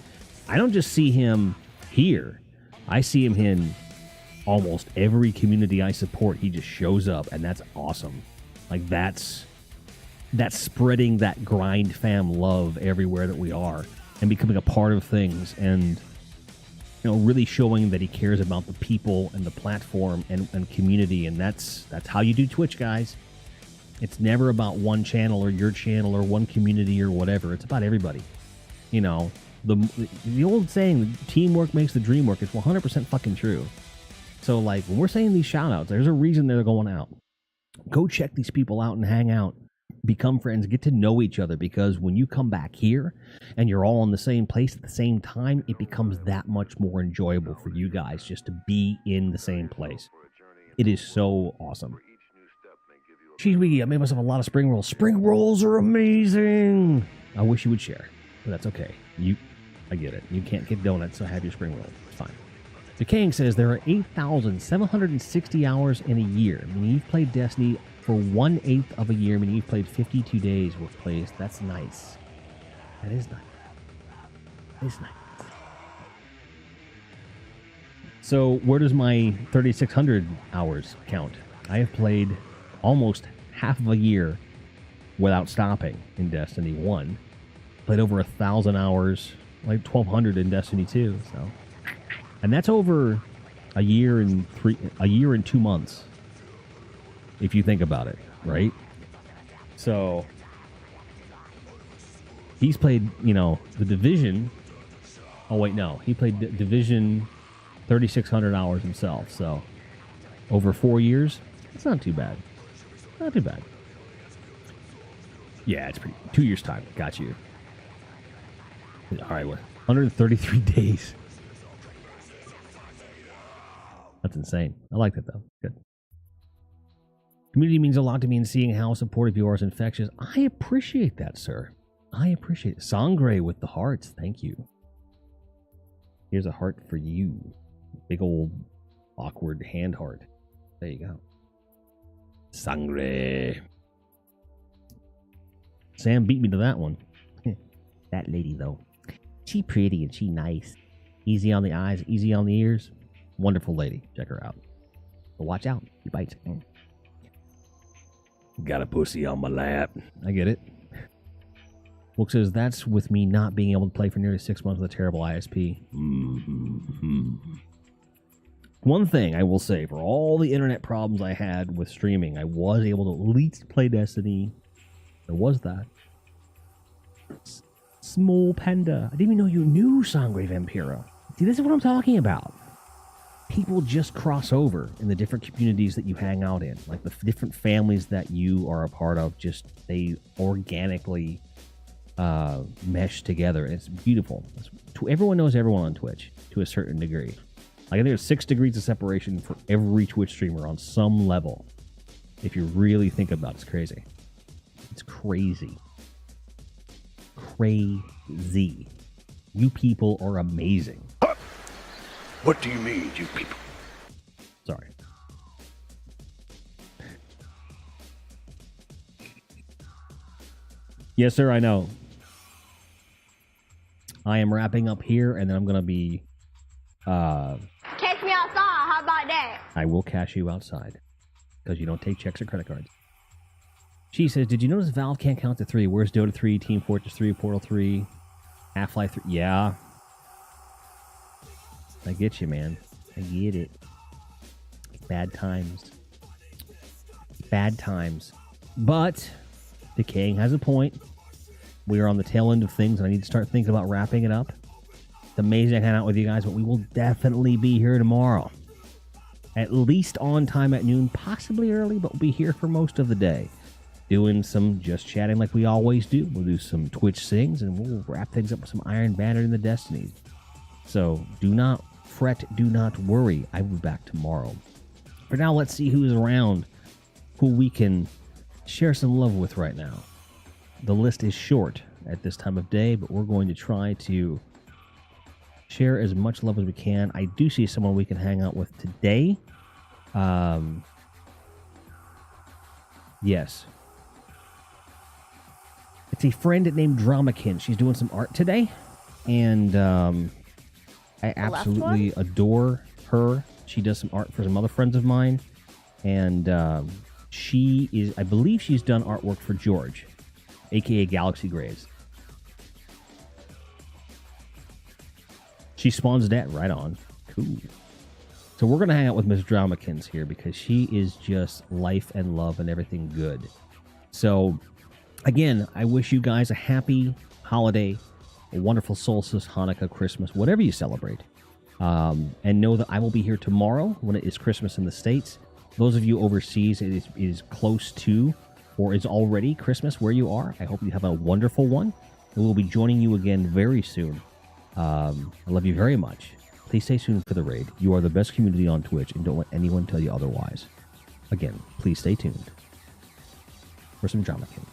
I don't just see him here. I see him in almost every community I support. He just shows up, and that's awesome. Like, that's spreading that grind fam love everywhere that we are and becoming a part of things, and really showing that he cares about the people and the platform and community. And that's how you do Twitch, guys. It's never about one channel or your channel or one community or whatever. It's about everybody. The old saying, teamwork makes the dream work, is 100% fucking true. So, like, when we're saying these shout outs, there's a reason they're going out. Go check these people out and hang out. Become friends, get to know each other, because when you come back here and you're all in the same place at the same time, it becomes that much more enjoyable for you guys just to be in the same place. It is so awesome. Cheese Wiggy, I made myself a lot of spring rolls. Spring rolls are amazing. I wish you would share, but that's okay. I get it. You can't get donuts, so have your spring rolls. It's fine. The King says there are 8,760 hours in a year. Meaning you've played Destiny for 1/8 of a year, meaning you've played 52 days with plays. That's nice. That is nice. It's nice. So where does my 3,600 hours count? I have played almost half of a year without stopping in Destiny 1. Played over 1,000 hours, like 1,200 in Destiny 2. So, and that's over a year and 2 months, if you think about it, right? So he's played, the Division. Oh wait, no, he played Division 3,600 hours himself. So over 4 years, it's not too bad. Not too bad. Yeah, it's pretty. 2 years time. Got you. All right, what? 133 days. That's insane. I like that, though. Good. Community means a lot to me, and seeing how supportive you are is infectious. I appreciate that, sir. I appreciate it. Sangre with the hearts. Thank you. Here's a heart for you. Big old awkward hand heart. There you go. Sangre. Sam beat me to that one. That lady, though. She pretty and she nice. Easy on the eyes, easy on the ears. Wonderful lady. Check her out. But watch out. She bites. Got a pussy on my lap. I get it. Wilk says, that's with me not being able to play for nearly 6 months with a terrible ISP. One thing I will say, for all the internet problems I had with streaming, I was able to at least play Destiny. There was that. Small Panda. I didn't even know you knew Sangre Vampira. See, this is what I'm talking about. People just cross over in the different communities that you hang out in. Like the different families that you are a part of, they organically mesh together. It's beautiful. Everyone knows everyone on Twitch to a certain degree. Like, I think there's 6 degrees of separation for every Twitch streamer on some level. If you really think about it, it's crazy. It's crazy. Crazy. You people are amazing. What do you mean, you people? Sorry. Yes, sir, I know. I am wrapping up here, and then I'm going to be... Catch me outside. How about that? I will cash you outside, because you don't take checks or credit cards. She says, did you notice Valve can't count to 3? Where's Dota 3, Team Fortress 3, Portal 3, Half-Life 3? Yeah. I get you, man. I get it. Bad times. Bad times. But the King has a point. We are on the tail end of things, and I need to start thinking about wrapping it up. It's amazing to hang out with you guys, but we will definitely be here tomorrow. At least on time at noon, possibly early, but we'll be here for most of the day. Doing some just chatting like we always do. We'll do some Twitch sings, and we'll wrap things up with some Iron Banner in the Destinies. So do not fret, do not worry. I will be back tomorrow. For now, let's see who's around, who we can share some love with right now. The list is short, at this time of day, but we're going to try to share as much love as we can. I do see someone we can hang out with today. Yes. It's a friend named Dramakin. She's doing some art today, and I absolutely adore her. She does some art for some other friends of mine, and I believe she's done artwork for George, aka Galaxy Graves. She spawns that right on. Cool. So we're going to hang out with Miss Dramakins here because she is just life and love and everything good. So, again, I wish you guys a happy holiday, a wonderful solstice, Hanukkah, Christmas, whatever you celebrate. And know that I will be here tomorrow when it is Christmas in the States. Those of you overseas, it is close to or is already Christmas where you are. I hope you have a wonderful one. And we'll be joining you again very soon. I love you very much. Please stay tuned for the raid. You are the best community on Twitch, and don't let anyone tell you otherwise. Again, please stay tuned for some Dramakin.